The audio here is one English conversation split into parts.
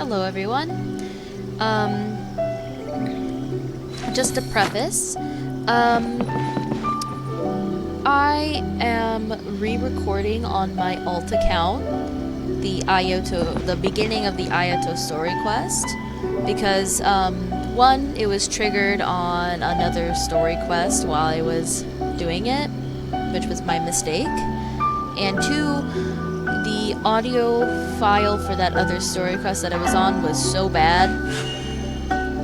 Hello everyone. Just a preface. I am re-recording on my alt account the beginning of the Ayato story quest because one, it was triggered on another story quest while I was doing it, which was my mistake, and two, the audio file for that other story quest that I was on was so bad.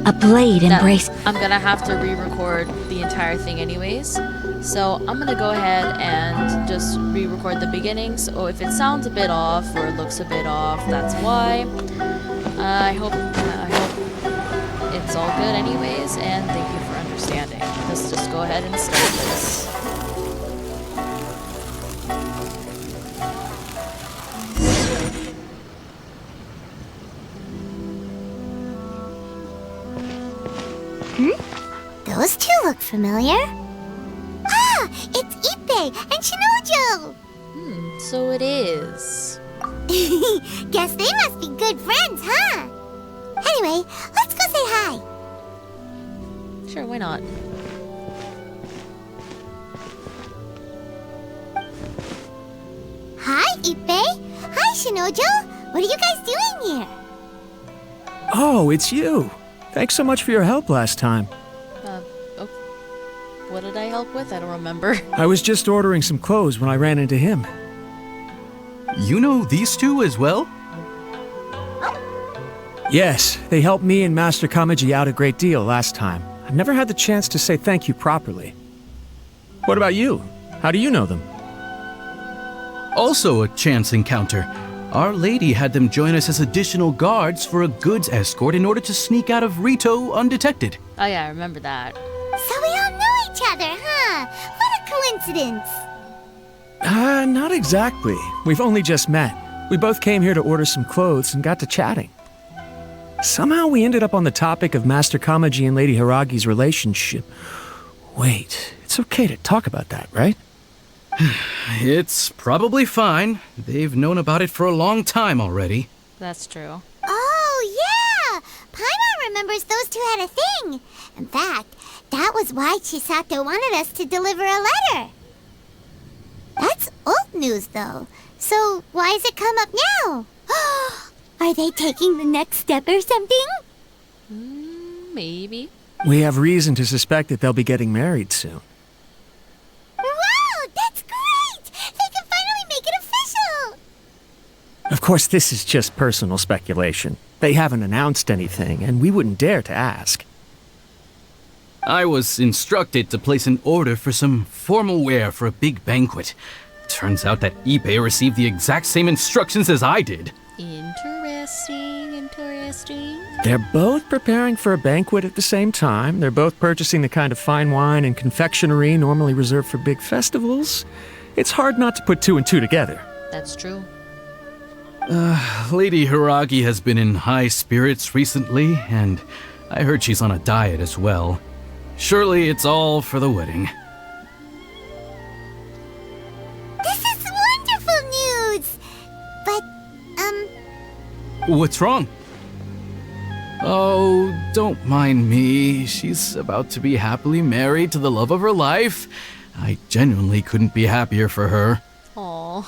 A blade embrace. I'm gonna have to re-record the entire thing anyways. So I'm gonna go ahead and just re-record the beginning. So if it sounds a bit off or looks a bit off, that's why. I hope it's all good anyways, and thank you for understanding. Let's just go ahead and start this. Those two look familiar. Ah, it's Ippei and Shinojo! So it is. Guess they must be good friends, huh? Anyway, let's go say hi. Sure, why not? Hi, Ippei. Hi, Shinojo. What are you guys doing here? Oh, it's you. Thanks so much for your help last time. What did I help with? I don't remember. I was just ordering some clothes when I ran into him. You know these two as well? Yes, they helped me and Master Kamiji out a great deal last time. I've never had the chance to say thank you properly. What about you? How do you know them? Also a chance encounter. Our lady had them join us as additional guards for a goods escort in order to sneak out of Rito undetected. Oh yeah, I remember that. So we all know each other, huh? What a coincidence. Not exactly. We've only just met. We both came here to order some clothes and got to chatting. Somehow we ended up on the topic of Master Kamiji and Lady Hiragi's relationship. Wait, it's okay to talk about that, right? It's probably fine. They've known about it for a long time already. That's true. Oh, yeah! Paimon remembers those two had a thing. In fact, that was why Chisato wanted us to deliver a letter. That's old news, though. So why has it come up now? Are they taking the next step or something? Maybe. We have reason to suspect that they'll be getting married soon. Wow, that's great! They can finally make it official! Of course, this is just personal speculation. They haven't announced anything, and we wouldn't dare to ask. I was instructed to place an order for some formal wear for a big banquet. Turns out that Ippei received the exact same instructions as I did. Interesting. They're both preparing for a banquet at the same time. They're both purchasing the kind of fine wine and confectionery normally reserved for big festivals. It's hard not to put two and two together. That's true. Lady Hiragi has been in high spirits recently, and I heard she's on a diet as well. Surely it's all for the wedding. This is wonderful news! But, What's wrong? Oh, don't mind me. She's about to be happily married to the love of her life. I genuinely couldn't be happier for her. Aww.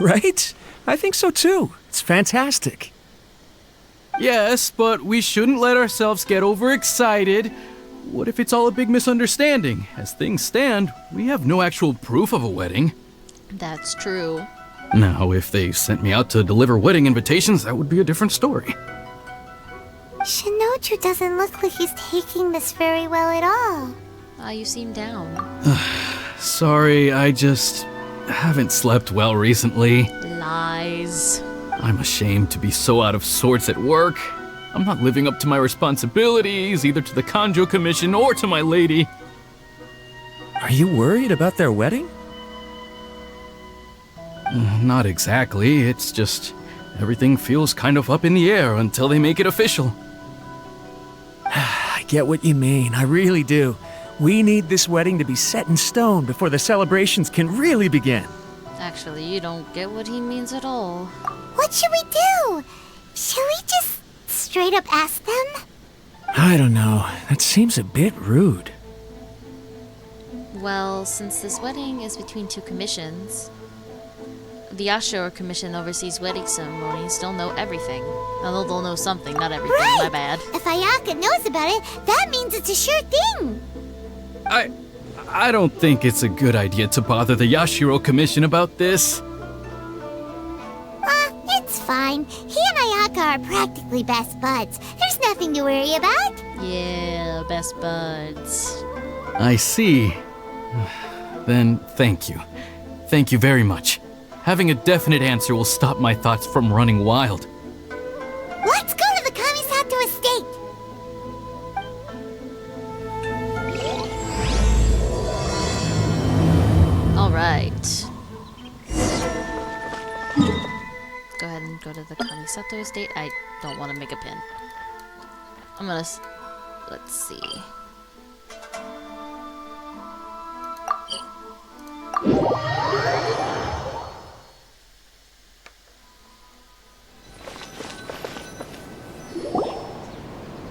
Right? I think so too. It's fantastic. Yes, but we shouldn't let ourselves get overexcited. What if it's all a big misunderstanding? As things stand, we have no actual proof of a wedding. That's true. Now, if they sent me out to deliver wedding invitations, that would be a different story. Shinoju doesn't look like he's taking this very well at all. You seem down. Sorry, I just haven't slept well recently. Lies. I'm ashamed to be so out of sorts at work. I'm not living up to my responsibilities, either to the Kanjo Commission or to my lady. Are you worried about their wedding? Not exactly, it's just everything feels kind of up in the air until they make it official. I get what you mean, I really do. We need this wedding to be set in stone before the celebrations can really begin. Actually, you don't get what he means at all. What should we do? Shall we just just straight up ask them? I don't know. That seems a bit rude. Well, since this wedding is between two commissions, the Yashiro Commission oversees wedding ceremonies. They'll know everything. Now, they'll know something, not everything. Right. My bad. If Ayaka knows about it, that means it's a sure thing. I don't think it's a good idea to bother the Yashiro Commission about this. It's fine. He and Ayaka are practically best buds. There's nothing to worry about. Yeah, best buds. I see. Then thank you. Thank you very much. Having a definite answer will stop my thoughts from running wild. Let's go to the Kamisato estate. All right. Go ahead and go to the Kamisato estate. I don't want to make a pin. I'm gonna. Let's see.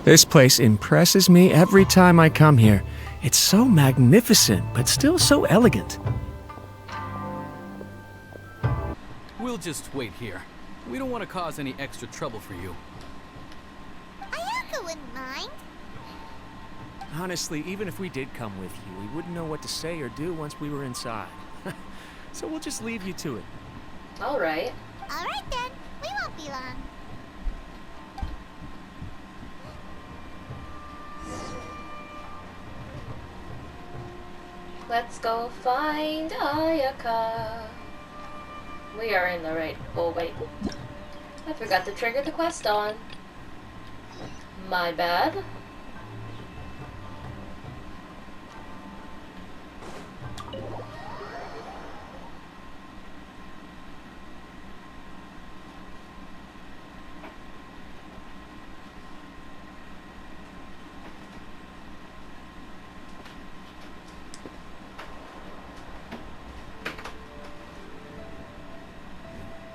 This place impresses me every time I come here. It's so magnificent, but still so elegant. We'll just wait here. We don't want to cause any extra trouble for you. Ayaka wouldn't mind. Honestly, even if we did come with you, we wouldn't know what to say or do once we were inside. So we'll just leave you to it. All right. All right then. We won't be long. Let's go find Ayaka. We are in the right. Oh wait, I forgot to trigger the quest on. My bad.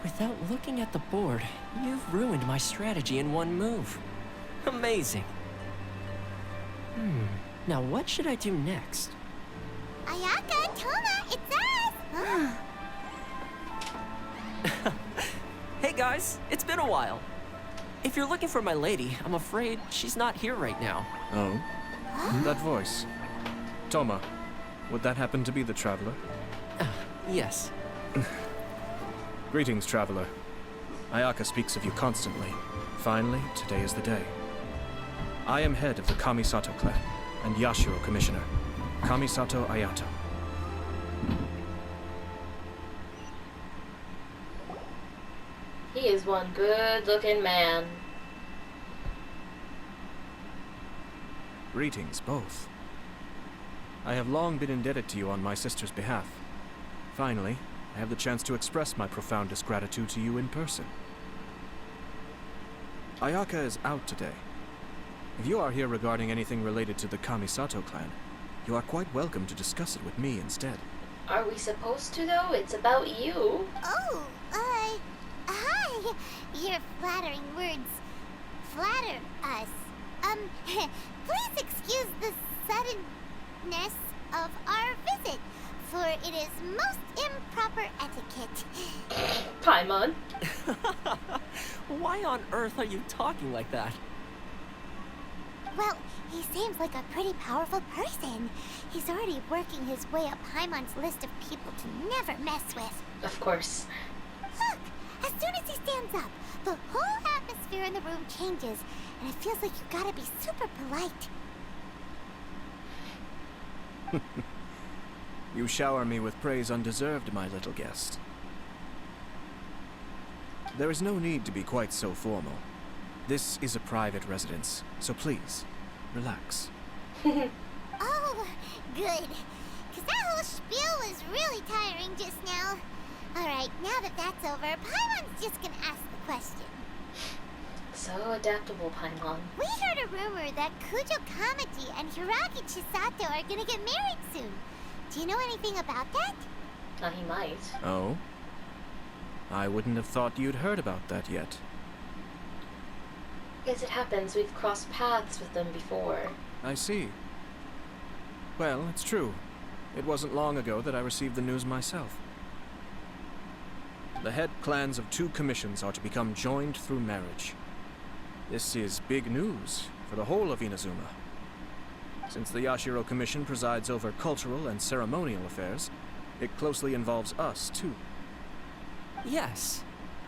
Without looking at the board, you've ruined my strategy in one move. Amazing. Now what should I do next? Ayaka, Toma, it's us! Hey guys, it's been a while. If you're looking for my lady, I'm afraid she's not here right now. Oh? That voice. Toma, would that happen to be the traveler? Yes. Greetings, traveler. Ayaka speaks of you constantly. Finally, today is the day. I am head of the Kamisato clan and Yashiro commissioner, Kamisato Ayato. He is one good-looking man. Greetings, both. I have long been indebted to you on my sister's behalf. Finally, I have the chance to express my profoundest gratitude to you in person. Ayaka is out today. If you are here regarding anything related to the Kamisato clan, you are quite welcome to discuss it with me instead. Are we supposed to though? It's about you. Oh, hi. Your flattering words flatter us. Please excuse the suddenness of our visit, for it is most improper etiquette. Paimon. Why on earth are you talking like that? Well, he seems like a pretty powerful person. He's already working his way up Paimon's list of people to never mess with. Of course. Look, as soon as he stands up, the whole atmosphere in the room changes, and it feels like you gotta be super polite. You shower me with praise undeserved, my little guest. There is no need to be quite so formal. This is a private residence, so please, relax. Oh, good. Because that whole spiel was really tiring just now. Alright, now that that's over, Paimon's just gonna ask the question. So adaptable, Paimon. We heard a rumor that Kujo Kamaji and Hiragi Chisato are gonna get married soon. Do you know anything about that? He might. Oh? I wouldn't have thought you'd heard about that yet. Yes, it happens. We've crossed paths with them before. I see. Well, it's true. It wasn't long ago that I received the news myself. The head clans of 2 commissions are to become joined through marriage. This is big news for the whole of Inazuma. Since the Yashiro Commission presides over cultural and ceremonial affairs, it closely involves us, too. Yes.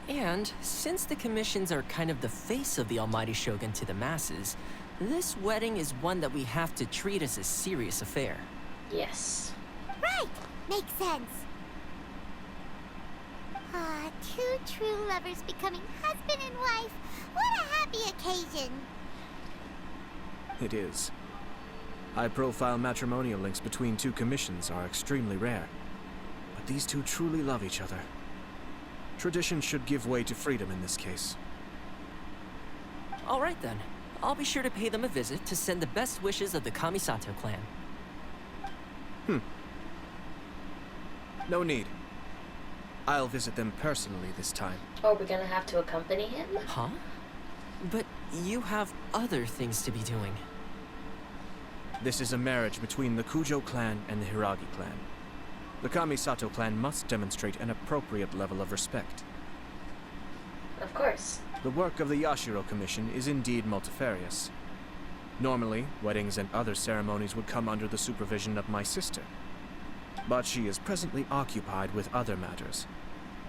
And since the commissions are kind of the face of the Almighty Shogun to the masses, this wedding is one that we have to treat as a serious affair. Yes. Right! Makes sense. Ah, 2 true lovers becoming husband and wife. What a happy occasion. It is. High-profile matrimonial links between 2 commissions are extremely rare. But these 2 truly love each other. Tradition should give way to freedom in this case. All right then. I'll be sure to pay them a visit to send the best wishes of the Kamisato clan. No need. I'll visit them personally this time. Oh, we're gonna have to accompany him? Huh? But you have other things to be doing. This is a marriage between the Kujo clan and the Hiragi clan. The Kamisato clan must demonstrate an appropriate level of respect. Of course. The work of the Yashiro Commission is indeed multifarious. Normally, weddings and other ceremonies would come under the supervision of my sister. But she is presently occupied with other matters,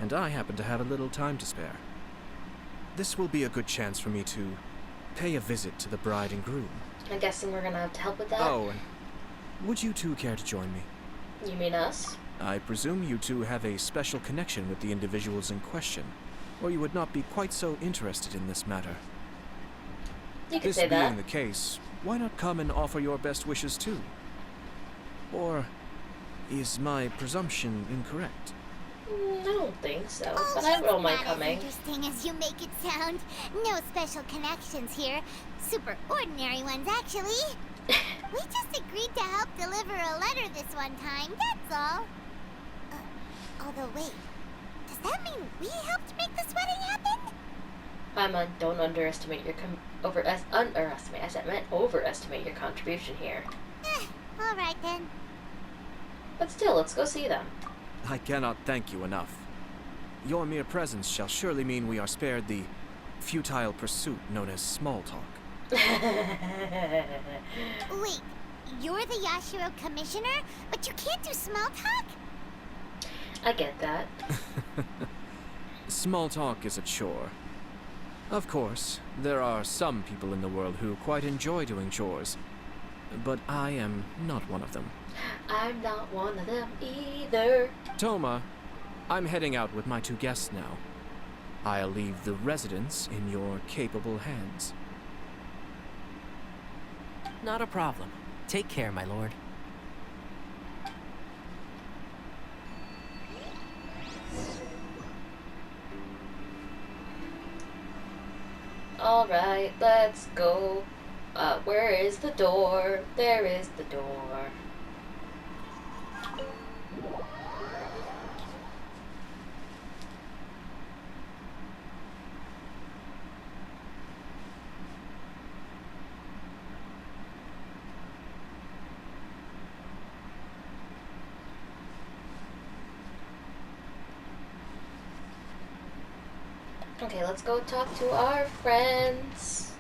and I happen to have a little time to spare. This will be a good chance for me to pay a visit to the bride and groom. I'm guessing we're gonna have to help with that? Oh, and would you 2 care to join me? You mean us? I presume you 2 have a special connection with the individuals in question, or you would not be quite so interested in this matter. You can This say being that. the case, why not come and offer your best wishes too? Or is my presumption incorrect? I don't think so, Oh, but I it's don't mind not coming. as interesting as you make it sound. No special connections here. Super ordinary ones, actually. We just agreed to help deliver a letter this one time, that's all. Although, wait. Does that mean we helped make this wedding happen? Don't underestimate your underestimate. I said meant overestimate your contribution here. Alright then. But still, let's go see them. I cannot thank you enough. Your mere presence shall surely mean we are spared the futile pursuit known as small talk. Wait, you're the Yashiro Commissioner, but you can't do small talk? I get that. Small talk is a chore. Of course, there are some people in the world who quite enjoy doing chores, but I am not one of them. I'm not one of them either. Toma, I'm heading out with my 2 guests now. I'll leave the residence in your capable hands. Not a problem. Take care, my lord. Alright, let's go. Where is the door? There is the door. Okay, let's go talk to our friends.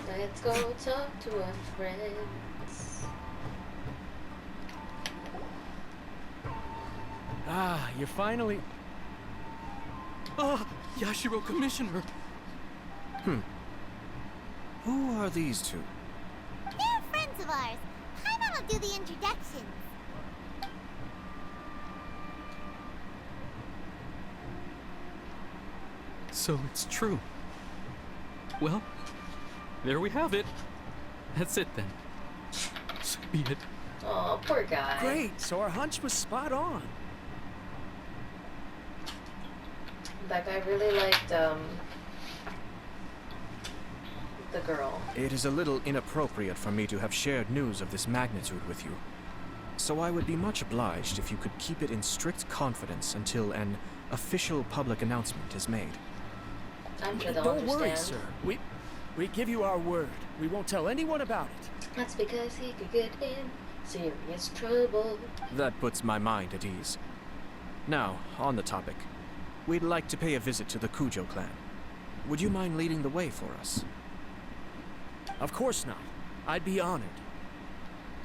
Let's go talk to our friends. Ah, you're finally... Ah, Yashiro Commissioner! Who are these 2? They're friends of ours. Paimon will do the introductions. So it's true. Well, there we have it. That's it then. So be it. Oh, poor guy. Great, so our hunch was spot on. That guy really liked, the girl. It is a little inappropriate for me to have shared news of this magnitude with you. So I would be much obliged if you could keep it in strict confidence until an official public announcement is made. I'm sure they'll Don't worry, understand. sir. We give you our word. We won't tell anyone about it. That's because he could get in serious trouble. That puts my mind at ease. Now, on the topic. We'd like to pay a visit to the Kujo clan. Would you mind leading the way for us? Of course not. I'd be honored.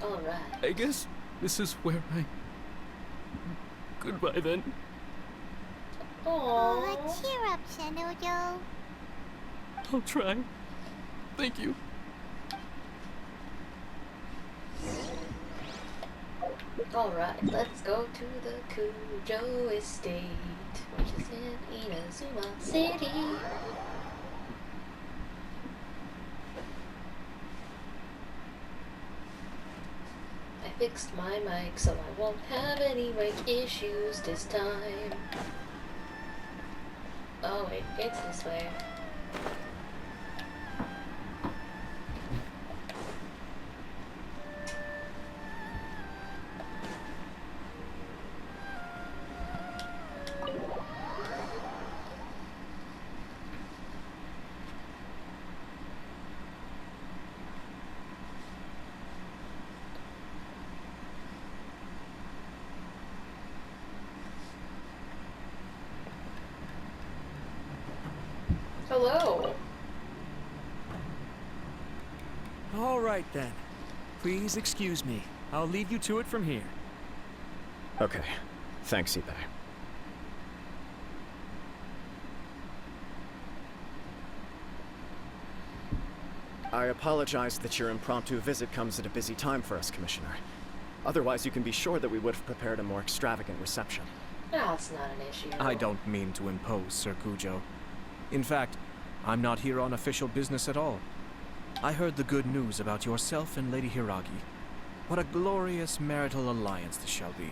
Alright. I guess this is where I... Goodbye then. Oh, Aww. cheer up, Shanojo. I'll try. Thank you. Alright, let's go to the Kujo estate, which is in Inazuma City. I fixed my mic so I won't have any mic issues this time. Oh wait, it's this way. Hello. All right, then. Please excuse me. I'll leave you to it from here. Okay. Thanks, Ippei. I apologize that your impromptu visit comes at a busy time for us, Commissioner. Otherwise, you can be sure that we would have prepared a more extravagant reception. No, it's not an issue. I don't mean to impose, Sir Kujo. In fact, I'm not here on official business at all. I heard the good news about yourself and Lady Hiragi. What a glorious marital alliance this shall be.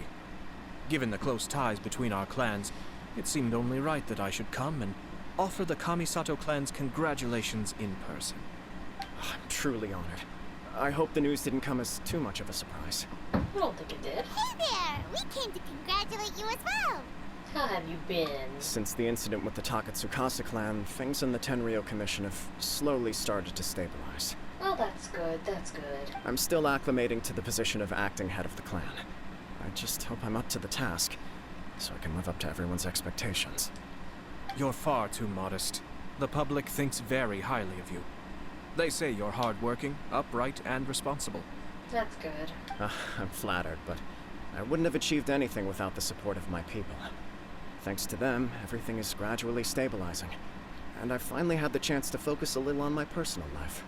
Given the close ties between our clans, it seemed only right that I should come and offer the Kamisato clan's congratulations in person. I'm truly honored. I hope the news didn't come as too much of a surprise. I don't think it did. Hey there! We came to congratulate you as well! How have you been? Since the incident with the Takatsukasa clan, things in the Tenryou Commission have slowly started to stabilize. Well, that's good, that's good. I'm still acclimating to the position of acting head of the clan. I just hope I'm up to the task, so I can live up to everyone's expectations. You're far too modest. The public thinks very highly of you. They say you're hardworking, upright, and responsible. That's good. I'm flattered, but I wouldn't have achieved anything without the support of my people. Thanks to them, everything is gradually stabilizing. And I've finally had the chance to focus a little on my personal life.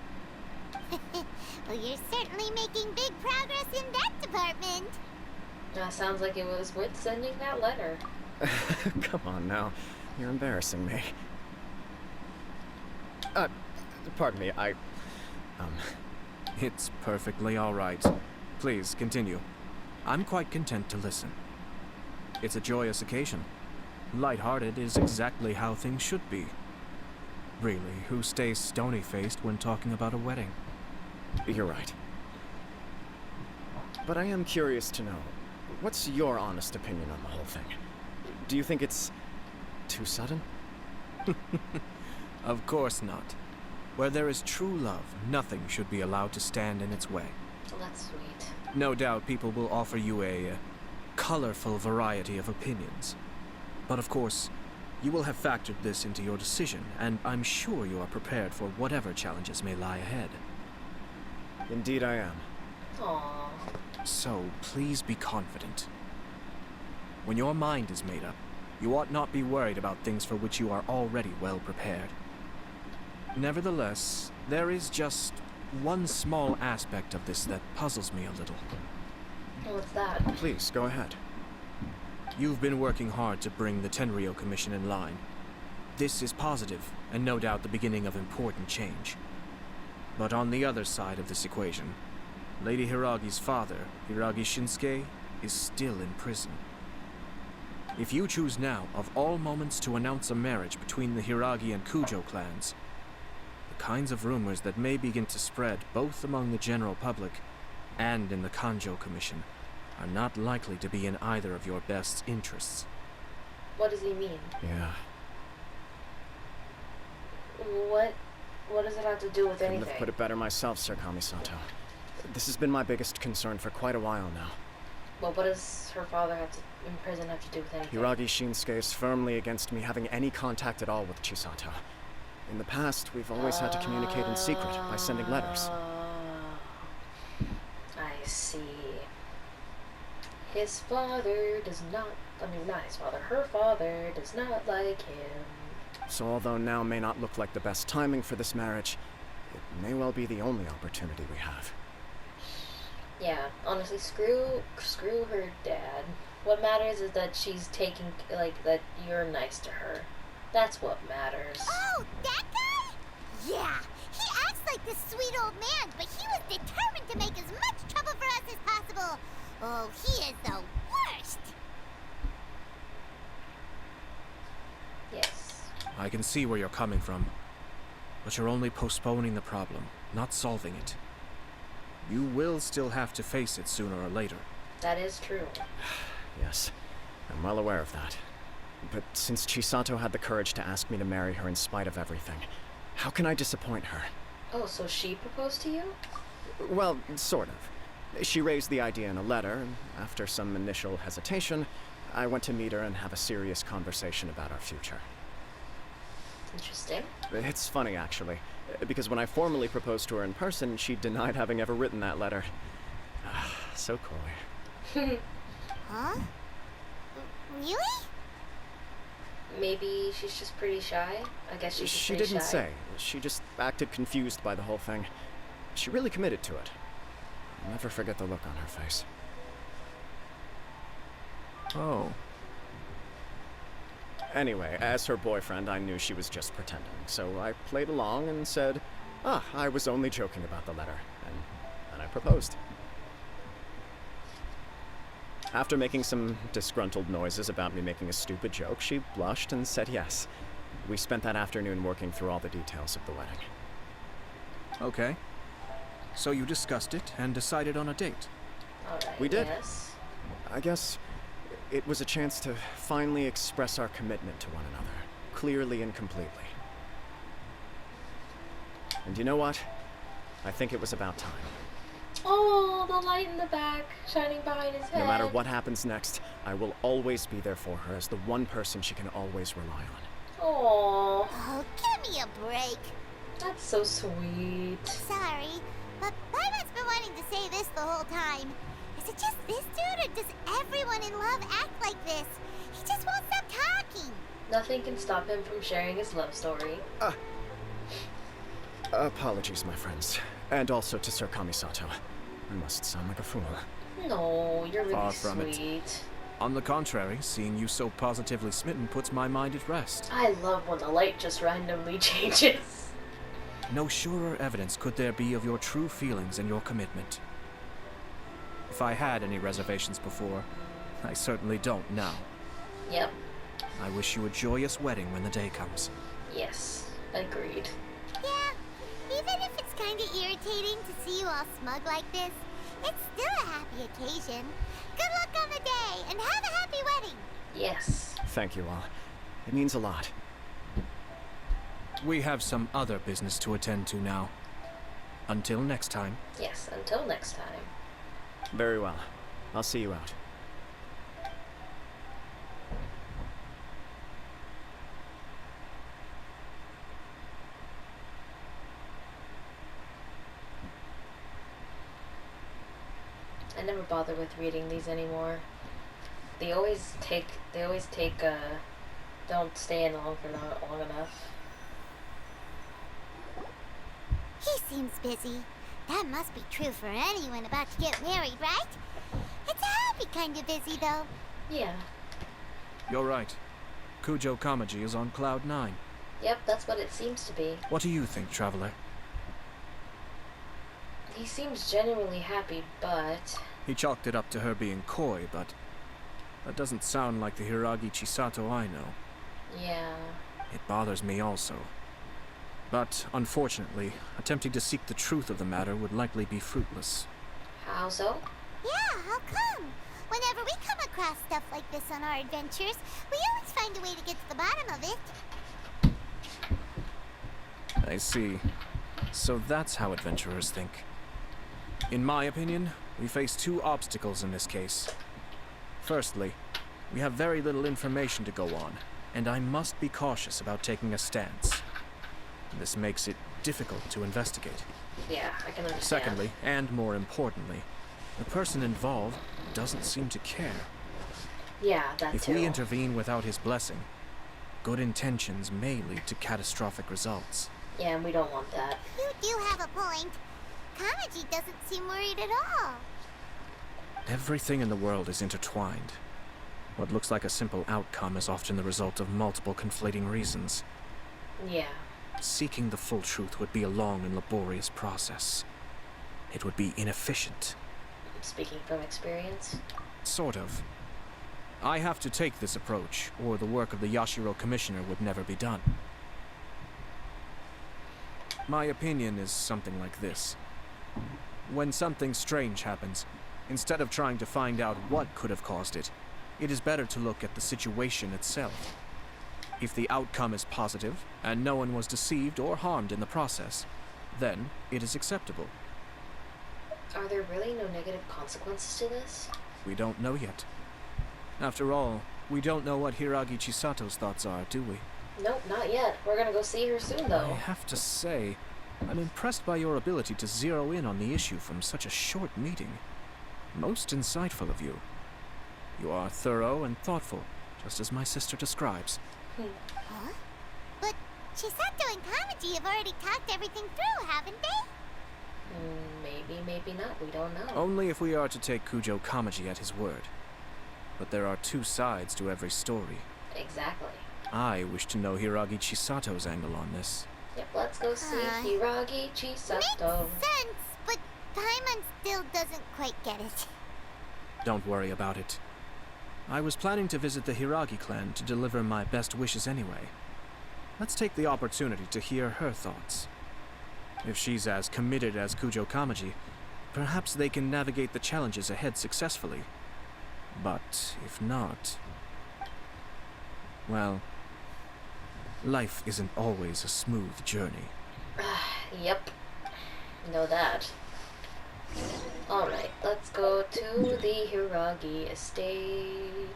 Well, you're certainly making big progress in that department. Sounds like it was worth sending that letter. Come on now. You're embarrassing me. Pardon me, It's perfectly all right. Please, continue. I'm quite content to listen. It's a joyous occasion. Light-hearted is exactly how things should be. Really, who stays stony-faced when talking about a wedding? You're right. But I am curious to know, what's your honest opinion on the whole thing? Do you think it's too sudden? Of course not. Where there is true love, nothing should be allowed to stand in its way. Well, that's sweet. No doubt people will offer you a colorful variety of opinions. But of course, you will have factored this into your decision, and I'm sure you are prepared for whatever challenges may lie ahead. Indeed I am. Aww. So, please be confident. When your mind is made up, you ought not be worried about things for which you are already well prepared. Nevertheless, there is just one small aspect of this that puzzles me a little. What's that? Please, go ahead. You've been working hard to bring the Tenryou Commission in line. This is positive, and no doubt the beginning of important change. But on the other side of this equation, Lady Hiragi's father, Hiragi Shinsuke, is still in prison. If you choose now, of all moments, to announce a marriage between the Hiragi and Kujo clans, the kinds of rumors that may begin to spread both among the general public and in the Kanjo Commission are not likely to be in either of your best interests. What does he mean? Yeah. What does it have to do with Couldn't anything? have put it better myself, Sir Kamisato. This has been my biggest concern for quite a while now. Well, what does her father in prison have to do with anything? Hiragi Shinsuke is firmly against me having any contact at all with Chisato. In the past, we've always had to communicate in secret by sending letters. I see. His father does not... I mean, not his father. Her father does not like him. So although now may not look like the best timing for this marriage, it may well be the only opportunity we have. Yeah, honestly, screw her dad. What matters is that she's taking, that you're nice to her. That's what matters. Oh, that guy? Yeah, he acts like this sweet old man, but he was determined to make as much trouble for us as possible. Oh, he is the worst. Yes. I can see where you're coming from, but you're only postponing the problem, not solving it. You will still have to face it sooner or later. That is true. Yes, I'm well aware of that. But since Chisato had the courage to ask me to marry her in spite of everything, how can I disappoint her? Oh, so she proposed to you? Well, sort of. She raised the idea in a letter, and after some initial hesitation, I went to meet her and have a serious conversation about our future. Interesting. It's funny, actually, because when I formally proposed to her in person, she denied having ever written that letter. So coy. Huh? Really? Maybe she's just pretty shy. I guess she's just She pretty didn't shy. say. She just acted confused by the whole thing. She really committed to it. I'll never forget the look on her face. Oh. Anyway, as her boyfriend, I knew she was just pretending, so I played along and said, I was only joking about the letter, and then I proposed. After making some disgruntled noises about me making a stupid joke, she blushed and said yes. We spent that afternoon working through all the details of the wedding. Okay. So you discussed it and decided on a date. Alright, We did. Yes. I guess it was a chance to finally express our commitment to one another, clearly and completely. And you know what? I think it was about time. Oh, the light in the back, shining behind his head. No matter what happens next, I will always be there for her as the one person she can always rely on. Oh, Oh, give me a break. that's so sweet. Sorry, but Paimon's been wanting to say this the whole time. Is it just this dude, or does everyone in love act like this? He just won't stop talking. Nothing can stop him from sharing his love story. Apologies, my friends. And also to Sir Kamisato. I must sound like a fool. No, you're really Far from it. sweet. On the contrary, seeing you so positively smitten puts my mind at rest. I love when the light just randomly changes. No surer evidence could there be of your true feelings and your commitment. If I had any reservations before, I certainly don't now. Yep. I wish you a joyous wedding when the day comes. Yes. Agreed. Yeah, even if it's kind of irritating to see you all smug like this, it's still a happy occasion. Good luck on the day, and have a happy wedding. Yes. Thank you all. It means a lot. We have some other business to attend to now. Until next time. Yes. Until next time. Very well. I'll see you out. I never bother with reading these anymore. They always take, don't stay in long for not long enough. He seems busy. That must be true for anyone about to get married, right? It's a happy kind of busy, though. Yeah. You're right. Kujo Kamaji is on cloud 9. Yep, that's what it seems to be. What do you think, Traveler? He seems genuinely happy, but... He chalked it up to her being coy, but that doesn't sound like the Hiragi Chisato I know. yeah. It bothers me also. But, unfortunately, attempting to seek the truth of the matter would likely be fruitless. How so? Yeah, how come? Whenever we come across stuff like this on our adventures, we always find a way to get to the bottom of it. I see. So that's how adventurers think. In my opinion, we face two obstacles in this case. Firstly, we have very little information to go on, and I must be cautious about taking a stance. This makes it difficult to investigate. Yeah, I can understand. Secondly, and more importantly, the person involved doesn't seem to care. Yeah, that If too. we intervene without his blessing, good intentions may lead to catastrophic results. Yeah, and we don't want that. You do have a point. Kamaji doesn't seem worried at all. Everything in the world is intertwined. What looks like a simple outcome is often the result of multiple conflating reasons. Yeah. Seeking the full truth would be a long and laborious process. It would be inefficient. Speaking from experience. Sort of. I have to take this approach, or the work of the Yashiro Commissioner would never be done. My opinion is something like this. When something strange happens, instead of trying to find out what could have caused it, it is better to look at the situation itself. If the outcome is positive, and no one was deceived or harmed in the process, then it is acceptable. Are there really no negative consequences to this? We don't know yet. After all, we don't know what Hiragi Chisato's thoughts are, do we? Nope, not yet. We're gonna go see her soon, I though. have to say, I'm impressed by your ability to zero in on the issue from such a short meeting. Most insightful of you. You are thorough and thoughtful, just as my sister describes. Huh? But Chisato and Kamaji have already talked everything through, haven't they? Maybe, maybe not. We don't know. Only if we are to take Kujo Kamaji at his word. But there are two sides to every story. Exactly. I wish to know Hiragi Chisato's angle on this. Yep, let's go see Hiragi Chisato. Makes sense, but Paimon still doesn't quite get it. Don't worry about it. I was planning to visit the Hiragi clan to deliver my best wishes anyway. Let's take the opportunity to hear her thoughts. If she's as committed as Kujo Kamaji, perhaps they can navigate the challenges ahead successfully. But if not... well, life isn't always a smooth journey. Yep. Know that. Alright, let's go to the Hiragi estate.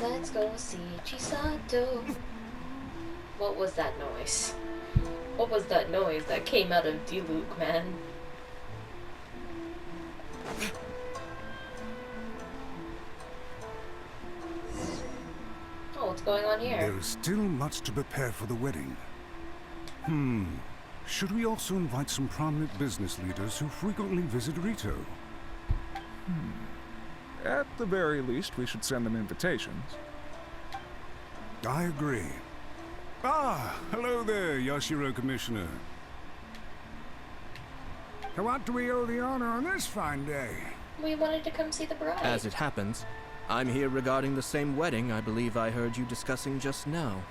Let's go see Chisato. What was that noise? What was that noise that came out of Diluc, man? Oh, what's going on here? There is still much to prepare for the wedding. Should we also invite some prominent business leaders who frequently visit Rito? At the very least, we should send them invitations. I agree. Ah, hello there, Yashiro Commissioner. To what do we owe the honor on this fine day? We wanted to come see the bride. As it happens, I'm here regarding the same wedding I believe I heard you discussing just now.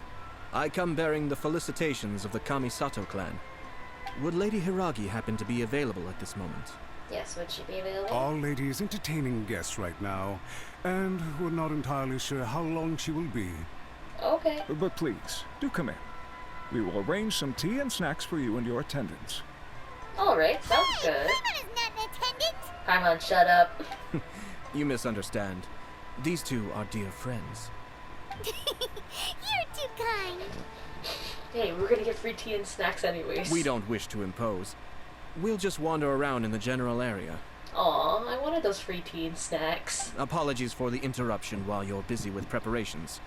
I come bearing the felicitations of the Kamisato clan. Would Lady Hiragi happen to be available at this moment? Yes, would she be available? Our lady is entertaining guests right now, and we're not entirely sure how long she will be. Okay. But please, do come in. We will arrange some tea and snacks for you and your attendants. Alright, sounds good. Paimon is not in attendance. Paimon, shut up. You misunderstand. These two are dear friends. You're too kind. Hey, we're gonna get free tea and snacks anyways. We don't wish to impose. We'll just wander around in the general area. Aw, I wanted those free tea and snacks. Apologies for the interruption while you're busy with preparations.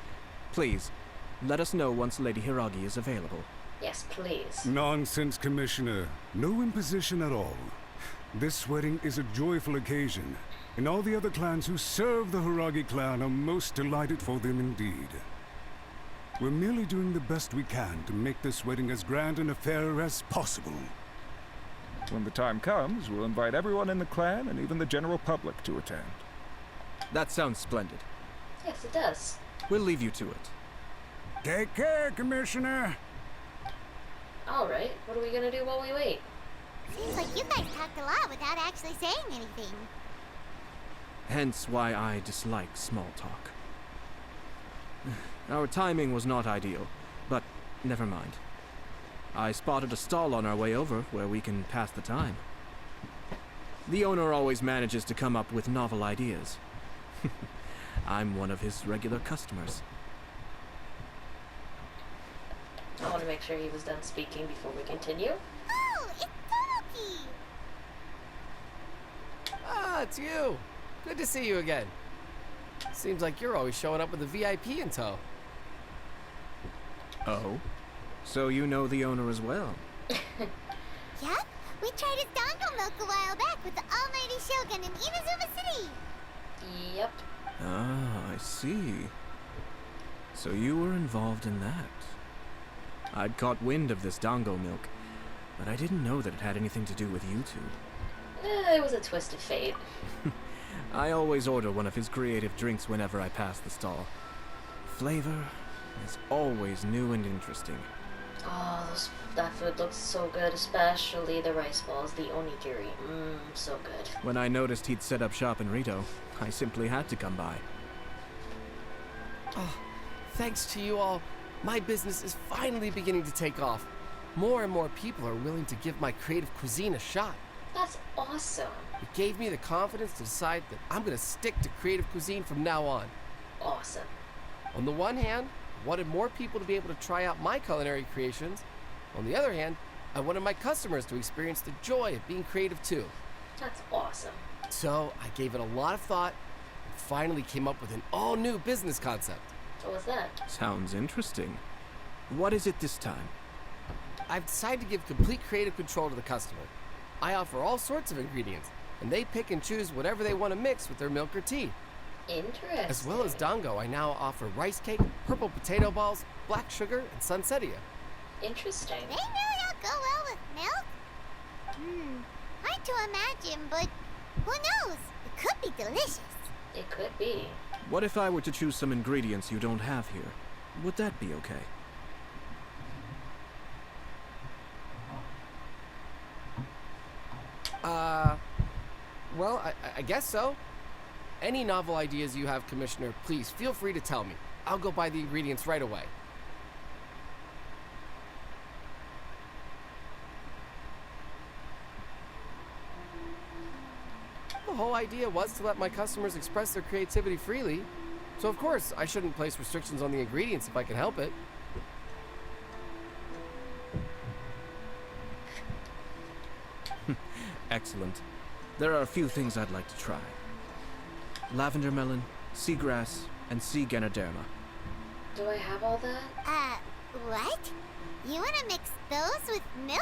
Please, let us know once Lady Hiragi is available. Yes, please. Nonsense, Commissioner. No imposition at all. This wedding is a joyful occasion, and all the other clans who serve the Hiragi clan are most delighted for them indeed. We're merely doing the best we can to make this wedding as grand an affair as possible. When the time comes, we'll invite everyone in the clan and even the general public to attend. That sounds splendid. Yes, it does. We'll leave you to it. Take care, Commissioner. Alright, what are we gonna do while we wait? Seems like you guys talked a lot without actually saying anything. Hence why I dislike small talk. Our timing was not ideal, but never mind. I spotted a stall on our way over where we can pass the time. The owner always manages to come up with novel ideas. I'm one of his regular customers. I want to make sure he was done speaking before we continue. Oh, it's Tomoki! Ah, it's you. Good to see you again. Seems like you're always showing up with a VIP in tow. Oh? So you know the owner as well? Yep, we tried his dango milk a while back with the almighty Shogun in Inazuma City. Yep. Ah, I see. So you were involved in that. I'd caught wind of this dango milk, but I didn't know that it had anything to do with you two. It was a twist of fate. I always order one of his creative drinks whenever I pass the stall. Flavor is always new and interesting. Oh, that food looks so good, especially the rice balls, the onigiri. So good. When I noticed he'd set up shop in Rito, I simply had to come by. Oh, thanks to you all, my business is finally beginning to take off. More and more people are willing to give my creative cuisine a shot. That's awesome. It gave me the confidence to decide that I'm going to stick to creative cuisine from now on. Awesome. On the one hand, I wanted more people to be able to try out my culinary creations. On the other hand, I wanted my customers to experience the joy of being creative too. That's awesome. So I gave it a lot of thought and finally came up with an all-new business concept. What was that? Sounds interesting. What is it this time? I've decided to give complete creative control to the customer. I offer all sorts of ingredients, and they pick and choose whatever they want to mix with their milk or tea. Interesting. As well as dango, I now offer rice cake, purple potato balls, black sugar, and sunsettia. Interesting. They really all go well with milk? Hard to imagine, but who knows? It could be delicious. It could be. What if I were to choose some ingredients you don't have here? Would that be okay? Well, I guess so. Any novel ideas you have, Commissioner, please feel free to tell me. I'll go buy the ingredients right away. The whole idea was to let my customers express their creativity freely. So of course, I shouldn't place restrictions on the ingredients if I can help it. Excellent. There are a few things I'd like to try. Lavender melon, seagrass, and sea ganoderma. Do I have all that? What? You wanna mix those with milk?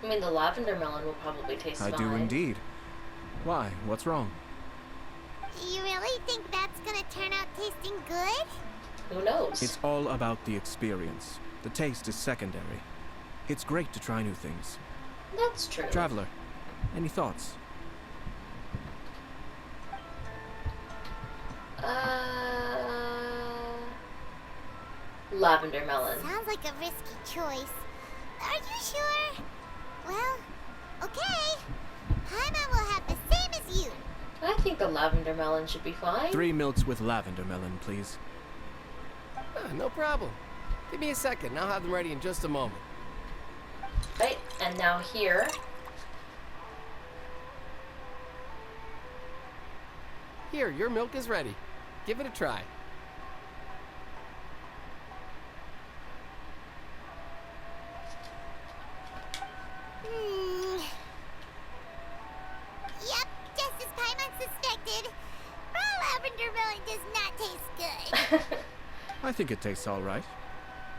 I mean, the lavender melon will probably taste I fine. do indeed. Why? What's wrong? You really think that's gonna turn out tasting good? Who knows? It's all about the experience. The taste is secondary. It's great to try new things. That's true. Traveler, any thoughts? Lavender melon. Sounds like a risky choice. Are you sure? Well, okay. Paimon will have the same as you. I think the lavender melon should be fine. 3 milks with lavender melon, please. No problem. Give me a second, and I'll have them ready in just a moment. Right, and now here. Here, your milk is ready. Give it a try. Yep, just as Paimon suspected. Raw lavender melon does not taste good. I think it tastes all right.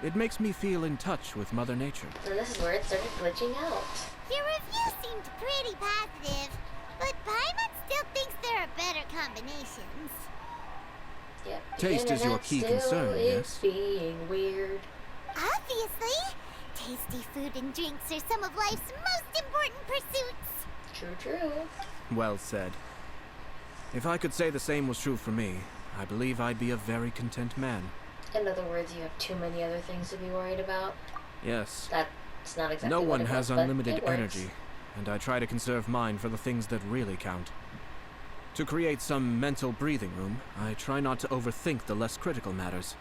It makes me feel in touch with Mother Nature. And this is where it started glitching out. Your review seemed pretty positive, but Paimon still thinks there are better combinations. Yep. the Taste is your internet key still concern, is yes? being weird. Obviously, tasty food and drinks are some of life's most important pursuits. True, true. Well said. If I could say the same was true for me, I believe I'd be a very content man. In other words, you have too many other things to be worried about. Yes. That's not exactly No what one it has was, but unlimited it works. energy, and I try to conserve mine for the things that really count. To create some mental breathing room, I try not to overthink the less critical matters.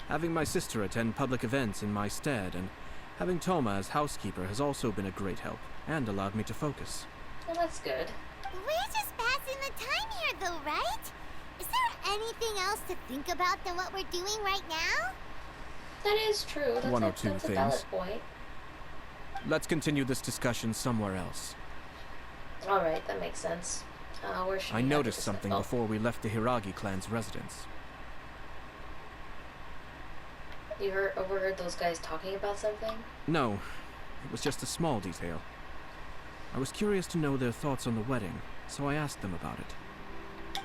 Having my sister attend public events in my stead and having Toma as housekeeper has also been a great help and allowed me to focus. Well, that's good. We're just passing the time here, though, right? Is there anything else to think about than what we're doing right now? That is true. That's One or a, two that's a things. valid point. Let's continue this discussion somewhere else. Alright, that makes sense. Where should I we noticed this something info? before we left the Hiragi clan's residence. You overheard those guys talking about something? No, it was just a small detail. I was curious to know their thoughts on the wedding, so I asked them about it.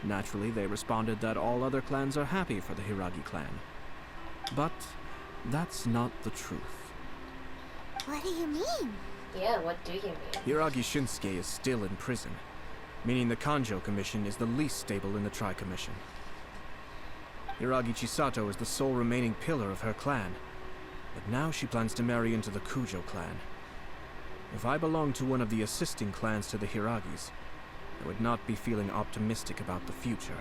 Naturally, they responded that all other clans are happy for the Hiragi clan. But that's not the truth. What do you mean? Yeah, what do you mean? Hiragi Shinsuke is still in prison, meaning the Kanjo Commission is the least stable in the Tri-Commission. Hiragi Chisato is the sole remaining pillar of her clan, but now she plans to marry into the Kujo clan. If I belonged to one of the assisting clans to the Hiragis, I would not be feeling optimistic about the future.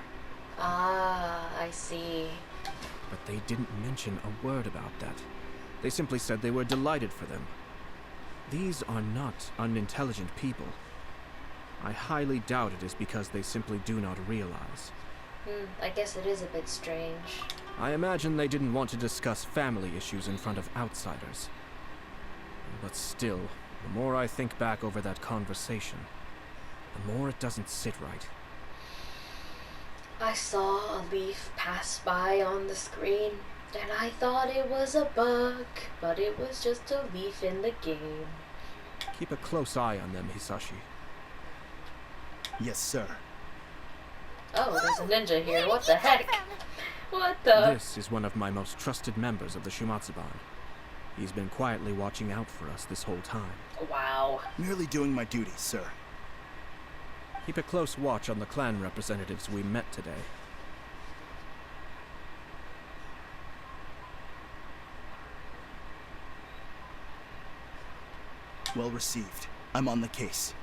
Ah, I see. But they didn't mention a word about that. They simply said they were delighted for them. These are not unintelligent people. I highly doubt it is because they simply do not realize. I guess it is a bit strange. I imagine they didn't want to discuss family issues in front of outsiders. But still, the more I think back over that conversation, the more it doesn't sit right. I saw a leaf pass by on the screen, and I thought it was a bug, but it was just a leaf in the game. Keep a close eye on them, Hisashi. Yes, sir. Oh, there's a ninja here. What the heck? What the? This is one of my most trusted members of the Shumatsuban. He's been quietly watching out for us this whole time. Wow. Merely doing my duty, sir. Keep a close watch on the clan representatives we met today. Well received. I'm on the case.